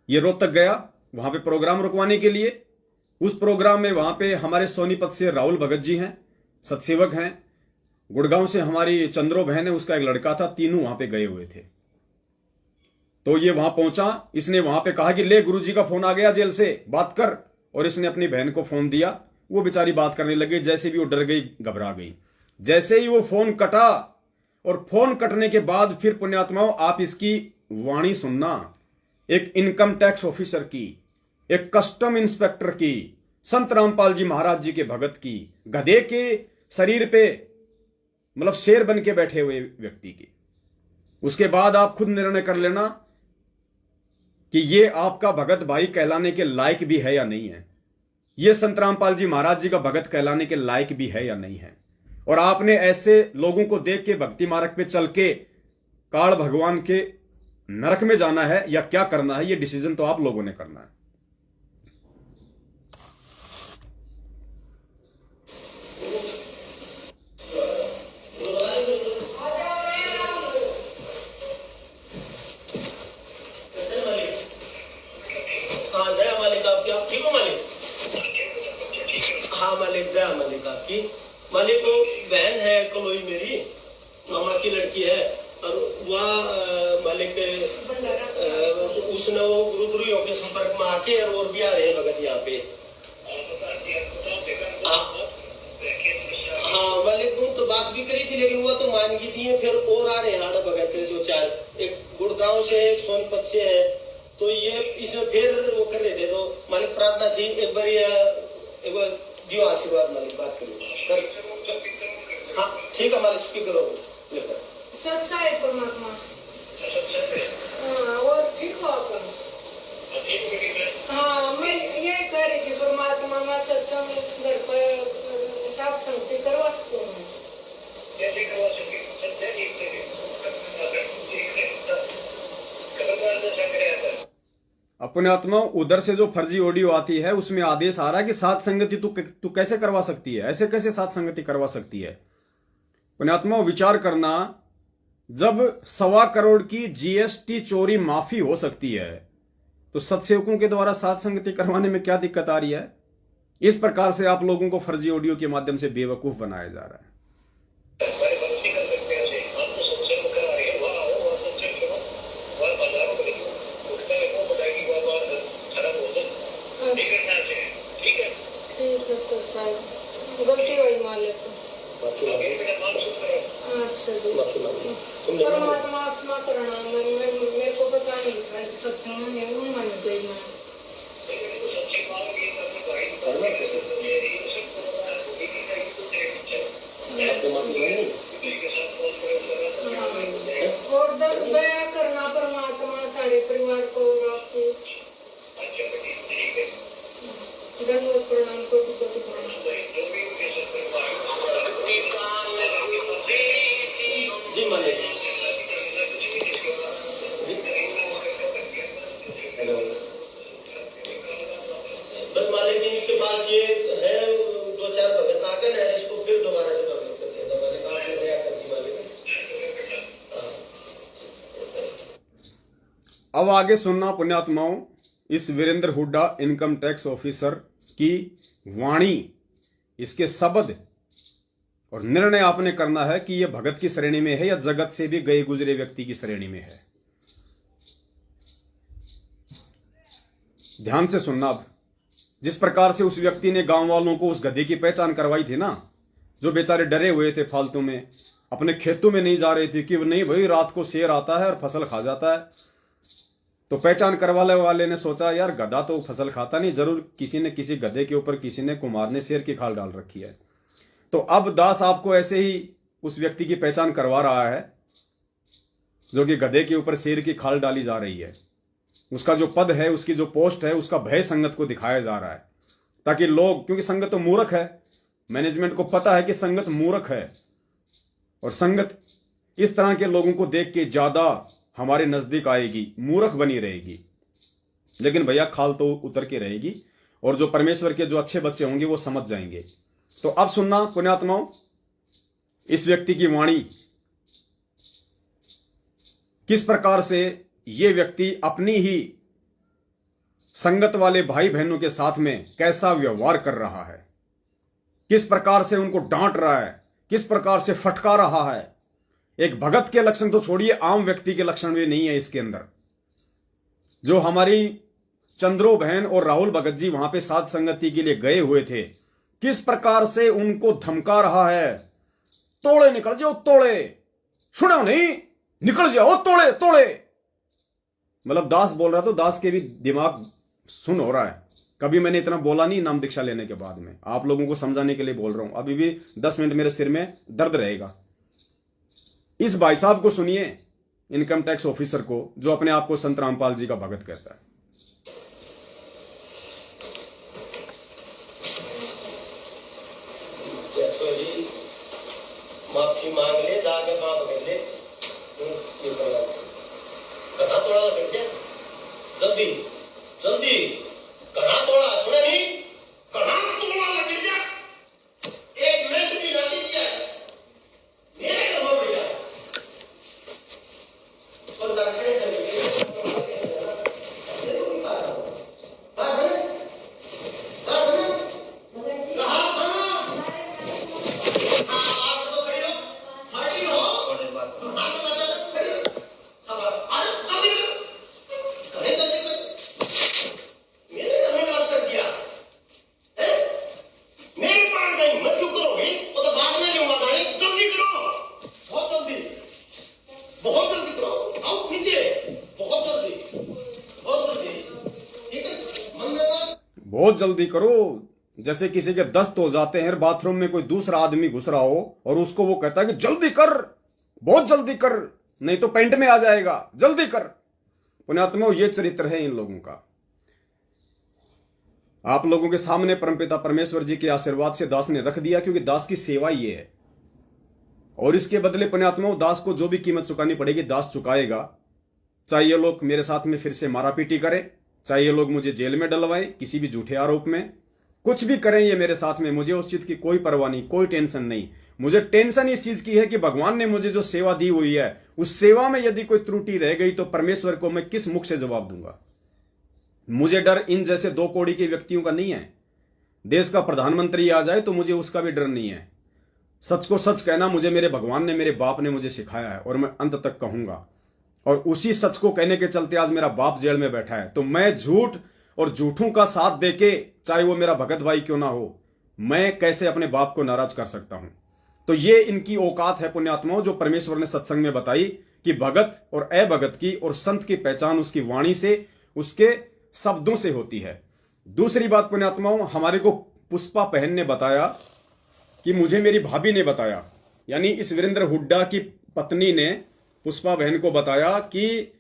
ये रोहतक गया वहां पे प्रोग्राम रुकवाने के लिए। उस प्रोग्राम में वहां पे हमारे सोनीपत से राहुल भगत जी हैं, सत्सेवक हैं। गुड़गांव से हमारी चंद्रो बहन है, उसका एक लड़का था, तीनों वहां पे गए हुए थे। तो ये वहां पहुंचा, इसने वहां पे कहा कि ले गुरुजी का फोन आ गया जेल से, बात कर। और इसने अपनी बहन को फोन दिया, वो बेचारी बात करने लगी। जैसे भी वो डर गई, घबरा गई। जैसे ही वो फोन कटा, और फोन कटने के बाद फिर पुण्यात्माओं आप इसकी वाणी सुनना, एक इनकम टैक्स ऑफिसर की, एक कस्टम इंस्पेक्टर की, संत रामपाल जी महाराज जी के भगत की, गधे के शरीर पे मतलब शेर बन के बैठे हुए व्यक्ति की। उसके बाद आप खुद निर्णय कर लेना कि ये आपका भगत भाई कहलाने के लायक भी है या नहीं है, ये संत रामपाल जी महाराज जी का भगत कहलाने के लायक भी है या नहीं है। और आपने ऐसे लोगों को देख के भक्ति मार्ग पे चल के काल भगवान के नरक में जाना है या क्या करना है, ये डिसीजन तो आप लोगों ने करना है। मालिक वो बहन है कलोई मेरी, मामा की लड़की है, और वह मालिक उसने वो गुरुद्रोहियों के संपर्क में आके और भी आ रहे हैं भगत यहाँ पे। हाँ मालिक, वो तो बात भी करी थी लेकिन वो तो मान गई थी। फिर और आ रहे हैं हाड़ा भगत 2-4, एक गुड़गांव से, एक सोनपत से है। तो ये इसमें फिर वो कर रहे थे। तो मालिक प्रार्थना थी एक बार दियो आशीर्वाद। मालिक बात करिए कर। हाँ ठीक है मालिक, स्पीकर हो सच्चा है परमात्मा। और ठीक हो आप? हाँ, मैं ये कह रही थी परमात्मा, मैं सत्संग घर पर साथ संगति करवा सकती हूँ। अपने आत्मा उधर से जो फर्जी ऑडियो आती है उसमें आदेश आ रहा है कि साथ संगति तू कैसे करवा सकती है, ऐसे कैसे साथ संगति करवा सकती है। अपने आत्मा विचार करना, जब 1.25 करोड़ की जीएसटी चोरी माफी हो सकती है तो सत्सेवकों के द्वारा साथ संगति करवाने में क्या दिक्कत आ रही है। इस प्रकार से आप लोगों को फर्जी ऑडियो के माध्यम से बेवकूफ बनाया जा रहा है। गलती हुई मालिक। अच्छा जी, परमात्मा क्षमा करना, मेरे को पता नहीं था सत्संग में हूँ मन गई मैं। और दया करना परमात्मा सारे परिवार को और आपको धन्यवाद प्रणाम कोटि कोटि प्रणाम। जी मालिक। हेलो बस मालिक जी, इसके पास ये है 2-4 भगत आकर है, इसको फिर दोबारा से भगत करते हैं। मालिक आपने दया करती मालिक। अब आगे सुनना पुण्यात्माओं, इस Virendra Hooda income tax officer की वाणी, इसके शब्द और निर्णय आपने करना है कि यह भगत की श्रेणी में है या जगत से भी गए गुजरे व्यक्ति की श्रेणी में है। ध्यान से सुनना। अब जिस प्रकार से उस व्यक्ति ने गांव वालों को उस गधे की पहचान करवाई थी ना, जो बेचारे डरे हुए थे, फालतू में अपने खेतों में नहीं जा रहे थे कि नहीं भाई रात को शेर आता है और फसल खा जाता है, तो पहचान करवाने वाले ने सोचा यार गधा तो फसल खाता नहीं, जरूर किसी ने किसी गधे के ऊपर किसी ने कुमार ने शेर की खाल डाल रखी है। तो अब दास आपको ऐसे ही उस व्यक्ति की पहचान करवा रहा है जो कि गधे के ऊपर शेर की खाल डाली जा रही है। उसका जो पद है, उसकी जो पोस्ट है, उसका भय संगत को दिखाया जा रहा है, ताकि लोग, क्योंकि संगत तो मूर्ख है, मैनेजमेंट को पता है कि संगत मूर्ख है और संगत इस तरह के लोगों को देख के ज्यादा हमारे नजदीक आएगी, मूर्ख बनी रहेगी। लेकिन भैया खाल तो उतर के रहेगी और जो परमेश्वर के जो अच्छे बच्चे होंगे वो समझ जाएंगे। तो अब सुनना पुण्यात्माओं, इस व्यक्ति की वाणी, किस प्रकार से ये व्यक्ति अपनी ही संगत वाले भाई बहनों के साथ में कैसा व्यवहार कर रहा है, किस प्रकार से उनको डांट रहा है, किस प्रकार से फटका रहा है। एक भगत के लक्षण तो छोड़िए, आम व्यक्ति के लक्षण भी नहीं है इसके अंदर। जो हमारी चंद्रो बहन और राहुल भगत जी वहां पे साध संगति के लिए गए हुए थे, किस प्रकार से उनको धमका रहा है, तोड़े निकल जाओ तोड़े, सुनो नहीं निकल जाओ तोड़े तोड़े। मतलब दास बोल रहा तो दास के भी दिमाग सुन हो रहा है। कभी मैंने इतना बोला नहीं नाम दीक्षा लेने के बाद में, आप लोगों को समझाने के लिए बोल रहा हूं। अभी भी 10 मिनट मेरे सिर में दर्द रहेगा। इस भाई साहब को सुनिए, इनकम टैक्स ऑफिसर को, जो अपने आप को संत रामपाल जी का भगत कहता है। माफी मांग ले, जाके माफ कर ले, कड़ा तोड़ा लग गया, जल्दी जल्दी कड़ा तोड़ा, सुना नहीं, कड़ा तोड़ा लग गया, 1 मिनट भी ना दिया मेरे को हो गया और दाखिले चले बहुत जल्दी करो। जैसे किसी के दस्त हो जाते हैं, बाथरूम में कोई दूसरा आदमी घुस रहा हो और उसको वो कहता है कि जल्दी कर, बहुत जल्दी कर, नहीं तो पेंट में आ जाएगा, जल्दी कर। पुण्यात्माओं, ये चरित्र है इन लोगों का। आप लोगों के सामने परमपिता परमेश्वर जी के आशीर्वाद से दास ने रख दिया, क्योंकि दास की सेवा ये है। और इसके बदले पुण्यात्माओं, दास को जो भी कीमत चुकानी पड़ेगी दास चुकाएगा। चाहे ये लोग मेरे साथ में फिर से मारापीटी करें, चाहे ये लोग मुझे जेल में डलवाएं किसी भी झूठे आरोप में, कुछ भी करें ये मेरे साथ में, मुझे उस चीज की कोई परवाह नहीं, कोई टेंशन नहीं। मुझे टेंशन इस चीज की है कि भगवान ने मुझे जो सेवा दी हुई है, उस सेवा में यदि कोई त्रुटि रह गई तो परमेश्वर को मैं किस मुख से जवाब दूंगा। मुझे डर इन जैसे 2 कौड़ी के व्यक्तियों का नहीं है। देश का प्रधानमंत्री आ जाए तो मुझे उसका भी डर नहीं है। सच को सच कहना मुझे मेरे भगवान ने, मेरे बाप ने मुझे सिखाया है और मैं अंत तक कहूंगा। और उसी सच को कहने के चलते आज मेरा बाप जेल में बैठा है। तो मैं झूठ और झूठों का साथ देके, चाहे वो मेरा भगत भाई क्यों ना हो, मैं कैसे अपने बाप को नाराज कर सकता हूं। तो ये इनकी औकात है पुण्यात्माओं, जो परमेश्वर ने सत्संग में बताई कि भगत और अभगत की और संत की पहचान उसकी वाणी से, उसके शब्दों से होती है। दूसरी बात पुण्यात्माओं, हमारे को पुष्पा बहन ने बताया कि मुझे मेरी भाभी ने बताया, यानी इस वीरेंद्र हुड्डा की पत्नी ने पुष्पा बहन को बताया कि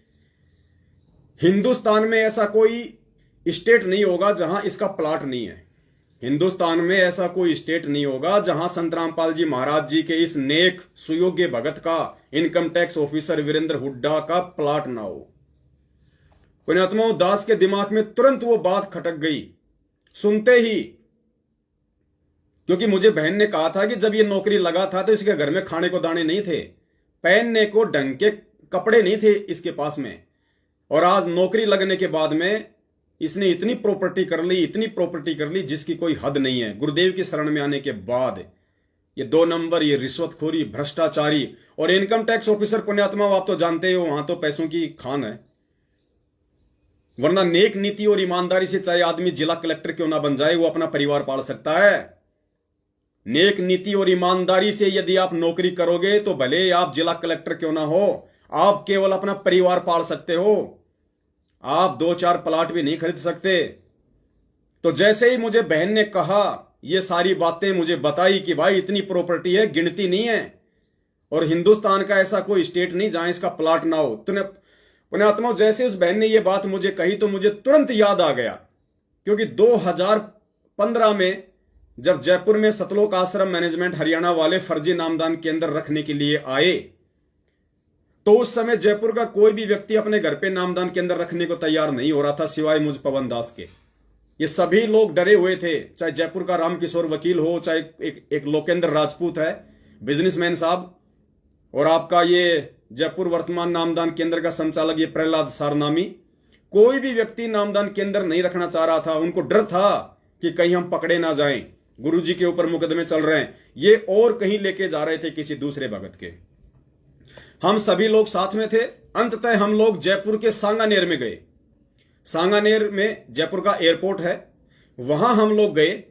हिंदुस्तान में ऐसा कोई स्टेट नहीं होगा जहां इसका प्लाट नहीं है। हिंदुस्तान में ऐसा कोई स्टेट नहीं होगा जहां संत रामपाल जी महाराज जी के इस नेक सुयोग्य भगत का, income tax officer Virendra Hooda का प्लाट ना हो। पुण्यात्माओं, दास के दिमाग में तुरंत वो बात खटक गई सुनते ही, क्योंकि मुझे बहन ने कहा था कि जब ये नौकरी लगा था तो इसके घर में खाने को दाने नहीं थे, पहनने को ढंग के कपड़े नहीं थे इसके पास में। और आज नौकरी लगने के बाद में इसने इतनी प्रॉपर्टी कर ली, इतनी प्रॉपर्टी कर ली जिसकी कोई हद नहीं है। गुरुदेव की शरण में आने के बाद ये 2 नंबर, ये रिश्वतखोरी, भ्रष्टाचारी और इनकम टैक्स ऑफिसर पुण्यात्मा, आप तो जानते हो वहां तो पैसों की खान है। वरना नेक नीति और ईमानदारी से चाहे आदमी जिला कलेक्टर क्यों ना बन जाए, वो अपना परिवार पाल सकता है। नेक नीति और ईमानदारी से यदि आप नौकरी करोगे तो भले आप जिला कलेक्टर क्यों ना हो, आप केवल अपना परिवार पाल सकते हो, आप 2-4 प्लाट भी नहीं खरीद सकते। तो जैसे ही मुझे बहन ने कहा, ये सारी बातें मुझे बताई कि भाई इतनी प्रॉपर्टी है, गिनती नहीं है, और हिंदुस्तान का ऐसा कोई स्टेट नहीं जहां इसका प्लाट ना हो। तो पुण्यात्मा, जैसे उस बहन ने ये बात मुझे कही तो मुझे तुरंत याद आ गया, क्योंकि 2015 में जब जयपुर में सतलोक आश्रम मैनेजमेंट हरियाणा वाले फर्जी नामदान केंद्र रखने के लिए आए, तो उस समय जयपुर का कोई भी व्यक्ति अपने घर पे नामदान केंद्र रखने को तैयार नहीं हो रहा था, सिवाय मुझ पवन दास के। ये सभी लोग डरे हुए थे, चाहे जयपुर का रामकिशोर वकील हो, चाहे एक लोकेंद्र राजपूत है बिजनेसमैन साहब, और आपका ये जयपुर वर्तमान नामदान केंद्र का संचालक ये प्रहलाद सारनामी। कोई भी व्यक्ति नामदान केंद्र नहीं रखना चाह रहा था। उनको डर था कि कहीं हम पकड़े ना जाएं, गुरुजी के ऊपर मुकदमे चल रहे हैं, ये और कहीं लेके जा रहे थे किसी दूसरे भगत के। हम सभी लोग साथ में थे। अंततः हम लोग जयपुर के सांगानेर में गए। सांगानेर में जयपुर का एयरपोर्ट है, वहां हम लोग गए,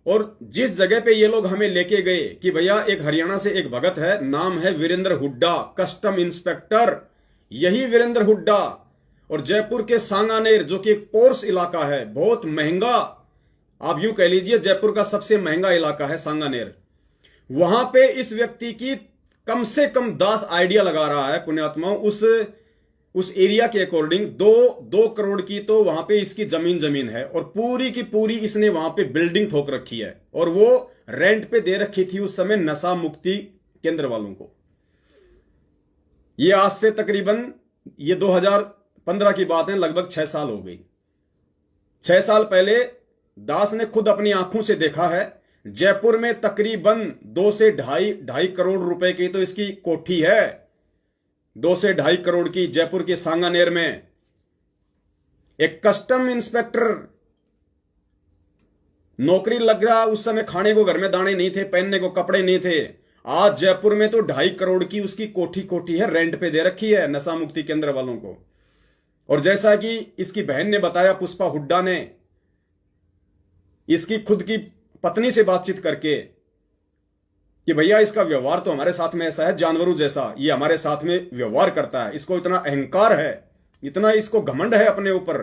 और जिस जगह पे ये लोग हमें लेके गए कि भैया एक हरियाणा से एक भगत है, नाम है वीरेंद्र हुड्डा, कस्टम इंस्पेक्टर, यही वीरेंद्र हुड्डा। और जयपुर के सांगानेर, जो कि एक पोर्स इलाका है, बहुत महंगा, आप यूं कह लीजिए जयपुर का सबसे महंगा इलाका है सांगानेर। वहां पे इस व्यक्ति की कम से कम दास आइडिया लगा रहा है पुण्यात्माओं, उस एरिया के अकॉर्डिंग 2 करोड़ की तो वहां पे इसकी जमीन है, और पूरी की पूरी इसने वहां पे बिल्डिंग ठोक रखी है, और वो रेंट पे दे रखी थी उस समय नशा मुक्ति केंद्र वालों को। ये आज से तकरीबन, ये 2015 की बात है, लगभग 6 साल हो गई। 6 साल पहले दास ने खुद अपनी आंखों से देखा है, जयपुर में तकरीबन 2 से ढाई करोड़ रुपए की तो इसकी कोठी है, 2 से ढाई करोड़ की, जयपुर के सांगानेर में। एक कस्टम इंस्पेक्टर नौकरी लग रहा, उस समय खाने को घर में दाने नहीं थे, पहनने को कपड़े नहीं थे। आज जयपुर में तो 2.5 करोड़ की उसकी कोठी है, रेंट पे दे रखी है नशा मुक्ति केंद्र वालों को। और जैसा कि इसकी बहन ने बताया, पुष्पा हुड्डा ने इसकी खुद की पत्नी से बातचीत करके कि भैया इसका व्यवहार तो हमारे साथ में ऐसा है जानवरों जैसा, ये हमारे साथ में व्यवहार करता है, इसको इतना अहंकार है, इतना इसको घमंड है अपने ऊपर।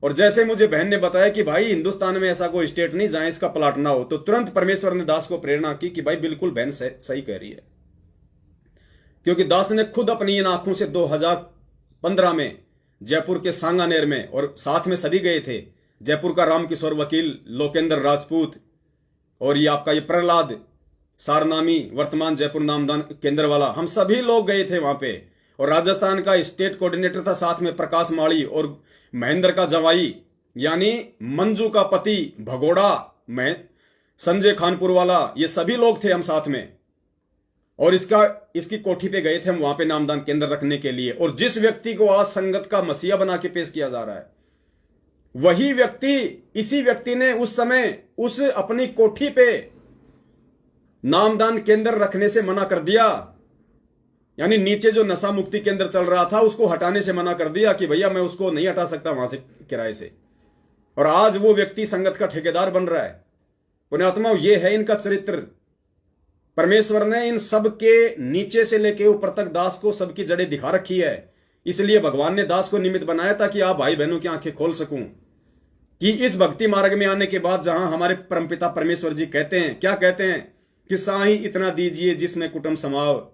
और जैसे मुझे बहन ने बताया कि भाई हिंदुस्तान में ऐसा कोई स्टेट नहीं जहां इसका प्लाट ना हो, तो तुरंत परमेश्वर ने दास को प्रेरणा की कि भाई बिल्कुल बहन सही कह रही है। क्योंकि दास ने खुद अपनी इन आंखों से 2015 में जयपुर के सांगानेर में, और साथ में सभी गए थे, जयपुर का रामकिशोर वकील, लोकेंद्र राजपूत, और ये आपका ये प्रहलाद सारनामी, वर्तमान जयपुर नामदान केंद्र वाला, हम सभी लोग गए थे वहां पे। और राजस्थान का स्टेट कोऑर्डिनेटर था साथ में प्रकाश माड़ी, और महेंद्र का जवाई यानी मंजू का पति भगोड़ा, संजय खानपुर वाला, ये सभी लोग थे हम साथ में। और इसकी कोठी पे गए थे हम वहां पे नामदान केंद्र रखने के लिए। और जिस व्यक्ति को आज संगत का मसीहा बना के पेश किया जा रहा है, वही व्यक्ति, इसी व्यक्ति ने उस समय उस अपनी कोठी पे नामदान केंद्र रखने से मना कर दिया, यानी नीचे जो नशा मुक्ति केंद्र चल रहा था उसको हटाने से मना कर दिया कि भैया मैं उसको नहीं हटा सकता वहां से किराए से। और आज वो व्यक्ति संगत का ठेकेदार बन रहा है। पुण्यात्माओं, ये है इनका चरित्र। परमेश्वर ने इन सब के नीचे से लेके ऊपर तक दास को सबकी जड़ें दिखा रखी है। इसलिए भगवान ने दास को निमित्त बनाया ताकि आप भाई बहनों की आंखें खोल सकूं कि इस भक्ति मार्ग में आने के बाद जहां हमारे परमपिता परमेश्वर जी कहते हैं, क्या कहते हैं कि साही इतना दीजिए जिसमें कुटुंब समाव,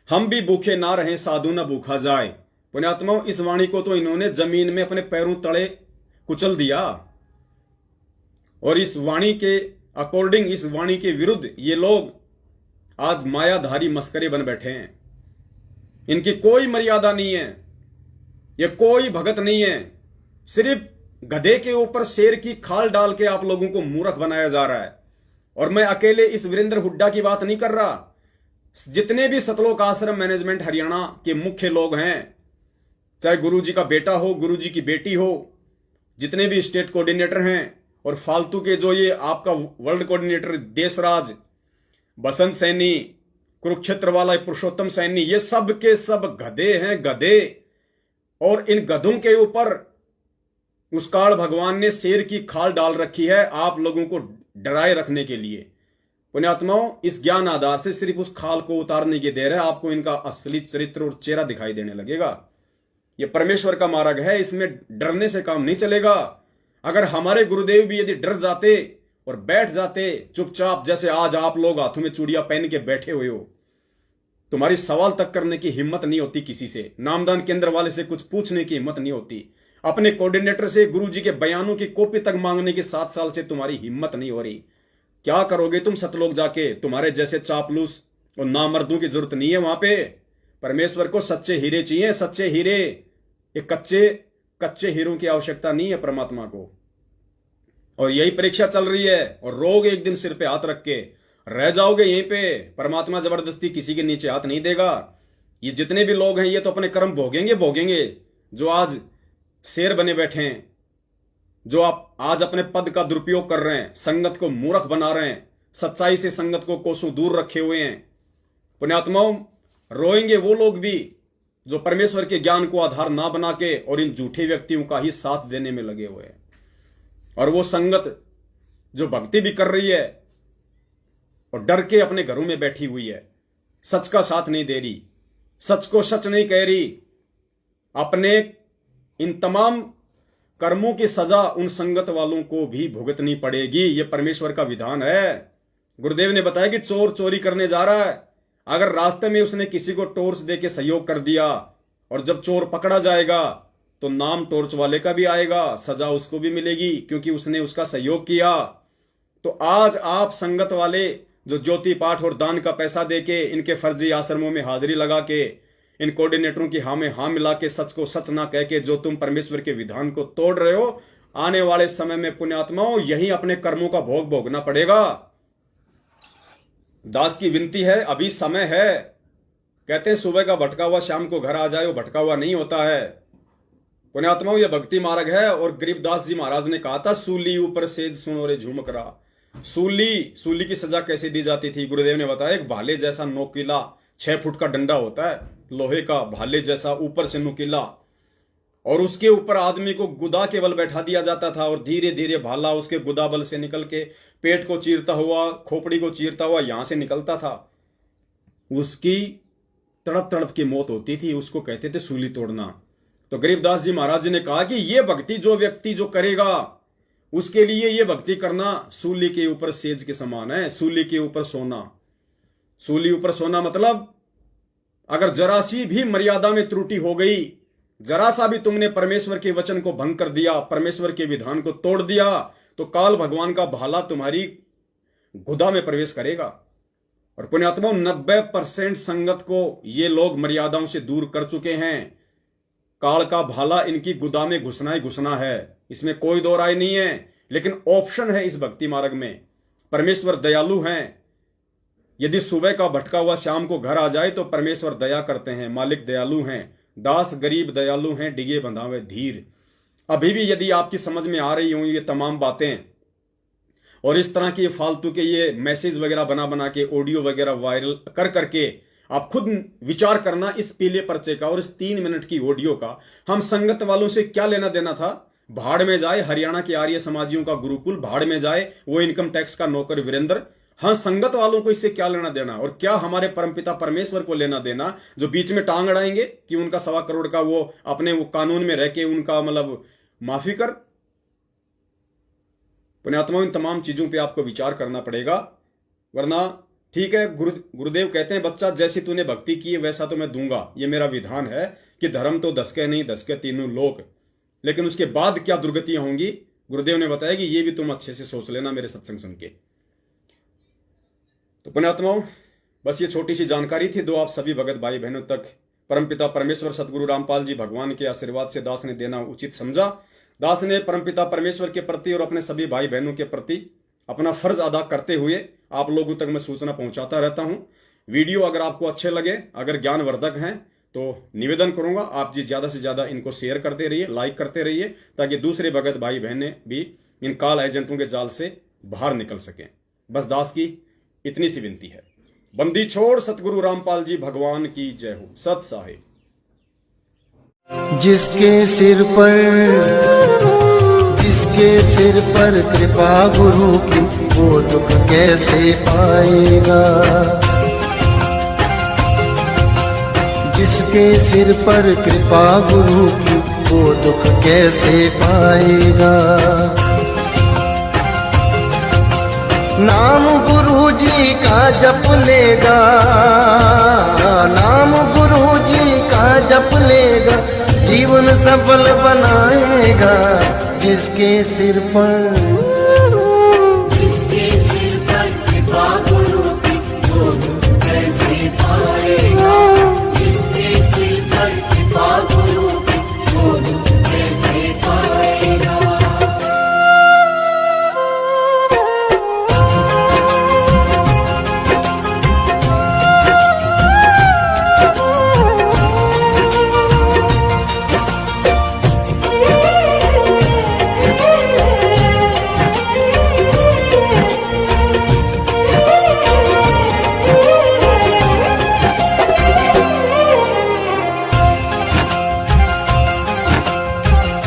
हम भी भूखे ना रहें साधु न भूखा जाए। पुण्यात्माओं, इस वाणी को तो इन्होंने जमीन में अपने पैरों तले कुचल दिया और इस वाणी के अकॉर्डिंग, इस वाणी के विरुद्ध ये लोग आज मायाधारी मस्करे बन बैठे हैं। इनकी कोई मर्यादा नहीं है, ये कोई भगत नहीं है। सिर्फ गधे के ऊपर शेर की खाल डाल के आप लोगों को मूर्ख बनाया जा रहा है। और मैं अकेले इस वीरेंद्र हुड्डा की बात नहीं कर रहा, जितने भी सतलोक आश्रम मैनेजमेंट हरियाणा के मुख्य लोग हैं, चाहे गुरुजी का बेटा हो, गुरुजी की बेटी हो, जितने भी स्टेट कोऑर्डिनेटर हैं और फालतू के जो ये आपका वर्ल्ड कोऑर्डिनेटर देशराज, बसंत सैनी, कुरुक्षेत्र वाला पुरुषोत्तम सैनी, ये सब के सब गधे हैं, गधे। और इन गधों के ऊपर उस काल भगवान ने शेर की खाल डाल रखी है आप लोगों को डराए रखने के लिए। पुण्यात्माओं, इस ज्ञान आधार से सिर्फ उस खाल को उतारने की देर है, आपको इनका असली चरित्र और चेहरा दिखाई देने लगेगा। यह परमेश्वर का मार्ग है, इसमें डरने से काम नहीं चलेगा। अगर हमारे गुरुदेव भी यदि डर जाते और बैठ जाते चुपचाप, जैसे आज आप लोग हाथों में चूड़ियां पहन के बैठे हुए हो, तुम्हारी सवाल तक करने की हिम्मत नहीं होती, किसी से नामदान केंद्र वाले से कुछ पूछने की हिम्मत नहीं होती, अपने कोऑर्डिनेटर से गुरुजी के बयानों की कॉपी तक मांगने की 7 साल से तुम्हारी हिम्मत नहीं हो रही, क्या करोगे तुम सतलोक जाके? तुम्हारे जैसे चापलूस और नामर्दों की जरूरत नहीं है वहां पे। परमेश्वर को सच्चे हीरे चाहिए, सच्चे हीरे। ये कच्चे हीरों की आवश्यकता नहीं है परमात्मा को। और यही परीक्षा चल रही है और रोग एक दिन सिर पे हाथ रख के रह जाओगे यहीं पे। परमात्मा जबरदस्ती किसी के नीचे हाथ नहीं देगा। ये जितने भी लोग हैं ये तो अपने कर्म भोगेंगे। जो आज शेर बने बैठे हैं, जो आप आज अपने पद का दुरुपयोग कर रहे हैं, संगत को मूर्ख बना रहे हैं, सच्चाई से संगत को कोसों दूर रखे हुए हैं। पुण्यात्माओं, रोएंगे वो लोग भी जो परमेश्वर के ज्ञान को आधार ना बना के और इन झूठे व्यक्तियों का ही साथ देने में लगे हुए हैं। और वो संगत जो भक्ति भी कर रही है और डर के अपने घरों में बैठी हुई है, सच का साथ नहीं दे रही, सच को सच नहीं कह रही, अपने इन तमाम कर्मों की सजा उन संगत वालों को भी भुगतनी पड़ेगी। यह परमेश्वर का विधान है। गुरुदेव ने बताया कि चोर चोरी करने जा रहा है, अगर रास्ते में उसने किसी को टॉर्च दे के सहयोग कर दिया और जब चोर पकड़ा जाएगा तो नाम टॉर्च वाले का भी आएगा, सजा उसको भी मिलेगी क्योंकि उसने उसका सहयोग किया। तो आज आप संगत वाले जो ज्योति पाठ और दान का पैसा देके इनके फर्जी आश्रमों में हाजिरी लगा के इन कोऑर्डिनेटरों की हाँ में हाँ मिला के सच को सच ना कह के जो तुम परमेश्वर के विधान को तोड़ रहे हो, आने वाले समय में पुण्यात्माओं यही अपने कर्मों का भोग भोगना पड़ेगा। दास की विनती है, अभी समय है। कहते हैं सुबह का भटका हुआ शाम को घर आ जाए, वो भटका हुआ नहीं होता है। पुण्यात्माओं, यह भक्ति मार्ग है। और गरीबदास जी महाराज ने कहा था, सूली ऊपर सेज सुनो रे झुमकरा। सूली की सजा कैसे दी जाती थी? गुरुदेव ने बताया, एक भाले जैसा नोकीला 6 फुट का डंडा होता है, लोहे का, भाले जैसा, ऊपर से नुकीला, और उसके ऊपर आदमी को गुदा के बल बैठा दिया जाता था और धीरे धीरे भाला उसके गुदा बल से निकल के पेट को चीरता हुआ, खोपड़ी को चीरता हुआ यहां से निकलता था। उसकी तड़प तड़प की मौत होती थी, उसको कहते थे सूली तोड़ना। तो गरीबदास जी महाराज जी ने कहा कि यह भक्ति जो व्यक्ति जो करेगा उसके लिए यह भक्ति करना सूली के ऊपर सेज के समान है। सूली के ऊपर सोना, सूली ऊपर सोना मतलब अगर जरा सी भी मर्यादा में त्रुटि हो गई, जरा सा भी तुमने परमेश्वर के वचन को भंग कर दिया, परमेश्वर के विधान को तोड़ दिया, तो काल भगवान का भाला तुम्हारी गुदा में प्रवेश करेगा। और पुण्यात्मा 90% संगत को ये लोग मर्यादाओं से दूर कर चुके हैं। काल का भाला इनकी गुदा में घुसना ही घुसना है, इसमें कोई दो राय नहीं है। लेकिन ऑप्शन है इस भक्ति मार्ग में। परमेश्वर दयालु हैं। यदि सुबह का भटका हुआ शाम को घर आ जाए तो परमेश्वर दया करते हैं, मालिक दयालु हैं। दास गरीब दयालु हैं, डिगे बंधावे धीर। अभी भी यदि आपकी समझ में आ रही हों ये तमाम बातें और इस तरह के फालतू के ये मैसेज वगैरह बना बना के ऑडियो वगैरह वायरल कर करके आप खुद विचार करना इस पीले पर्चे का और इस 3 मिनट की ऑडियो का हम संगत वालों से क्या लेना देना था। भाड़ में जाए हरियाणा के आर्य समाजियों का गुरुकुल, भाड़ में जाए वो इनकम टैक्स का नौकर वीरेंद्र। हाँ, संगत वालों को इससे क्या लेना देना और क्या हमारे परमपिता परमेश्वर को लेना देना जो बीच में टांग अड़ाएंगे कि उनका 1.25 करोड़ का वो अपने वो कानून में रह के उनका मतलब माफी कर। पुण्यात्मा, इन तमाम चीजों पे आपको विचार करना पड़ेगा, वरना ठीक है गुरुदेव कहते हैं बच्चा जैसी तूने भक्ति की है वैसा तो मैं दूंगा, ये मेरा विधान है कि धर्म तो दसके नहीं दसके तीनों लोग, लेकिन उसके बाद क्या दुर्गतियां होंगी गुरुदेव ने बताया कि ये भी तुम अच्छे से सोच लेना मेरे सत्संग सुन के। तो पुण्यात्माओं, बस ये छोटी सी जानकारी थी दो आप सभी भगत भाई बहनों तक परमपिता परमेश्वर सतगुरु रामपाल जी भगवान के आशीर्वाद से दास ने देना उचित समझा। दास ने परमपिता परमेश्वर के प्रति और अपने सभी भाई बहनों के प्रति अपना फर्ज अदा करते हुए आप लोगों तक मैं सूचना पहुंचाता रहता हूं। वीडियो अगर आपको अच्छे लगे, अगर ज्ञानवर्धक हैं तो निवेदन करूंगा आप जी ज्यादा से ज्यादा इनको शेयर करते रहिए, लाइक करते रहिए, ताकि दूसरे भगत भाई बहनें भी इन काल एजेंटों के जाल से बाहर निकल सकें। बस दास की इतनी सी विनती है। बंदी छोड़ सतगुरु रामपाल जी भगवान की जय हो। सत साहिब। जिसके सिर पर कृपा गुरु की वो दुख कैसे पाएगा। जिसके सिर पर कृपा गुरु की वो दुख कैसे पाएगा। नाम गुरु जी का जप लेगा, नाम गुरु जी का जप लेगा, जीवन सफल बनाएगा। जिसके सिर पर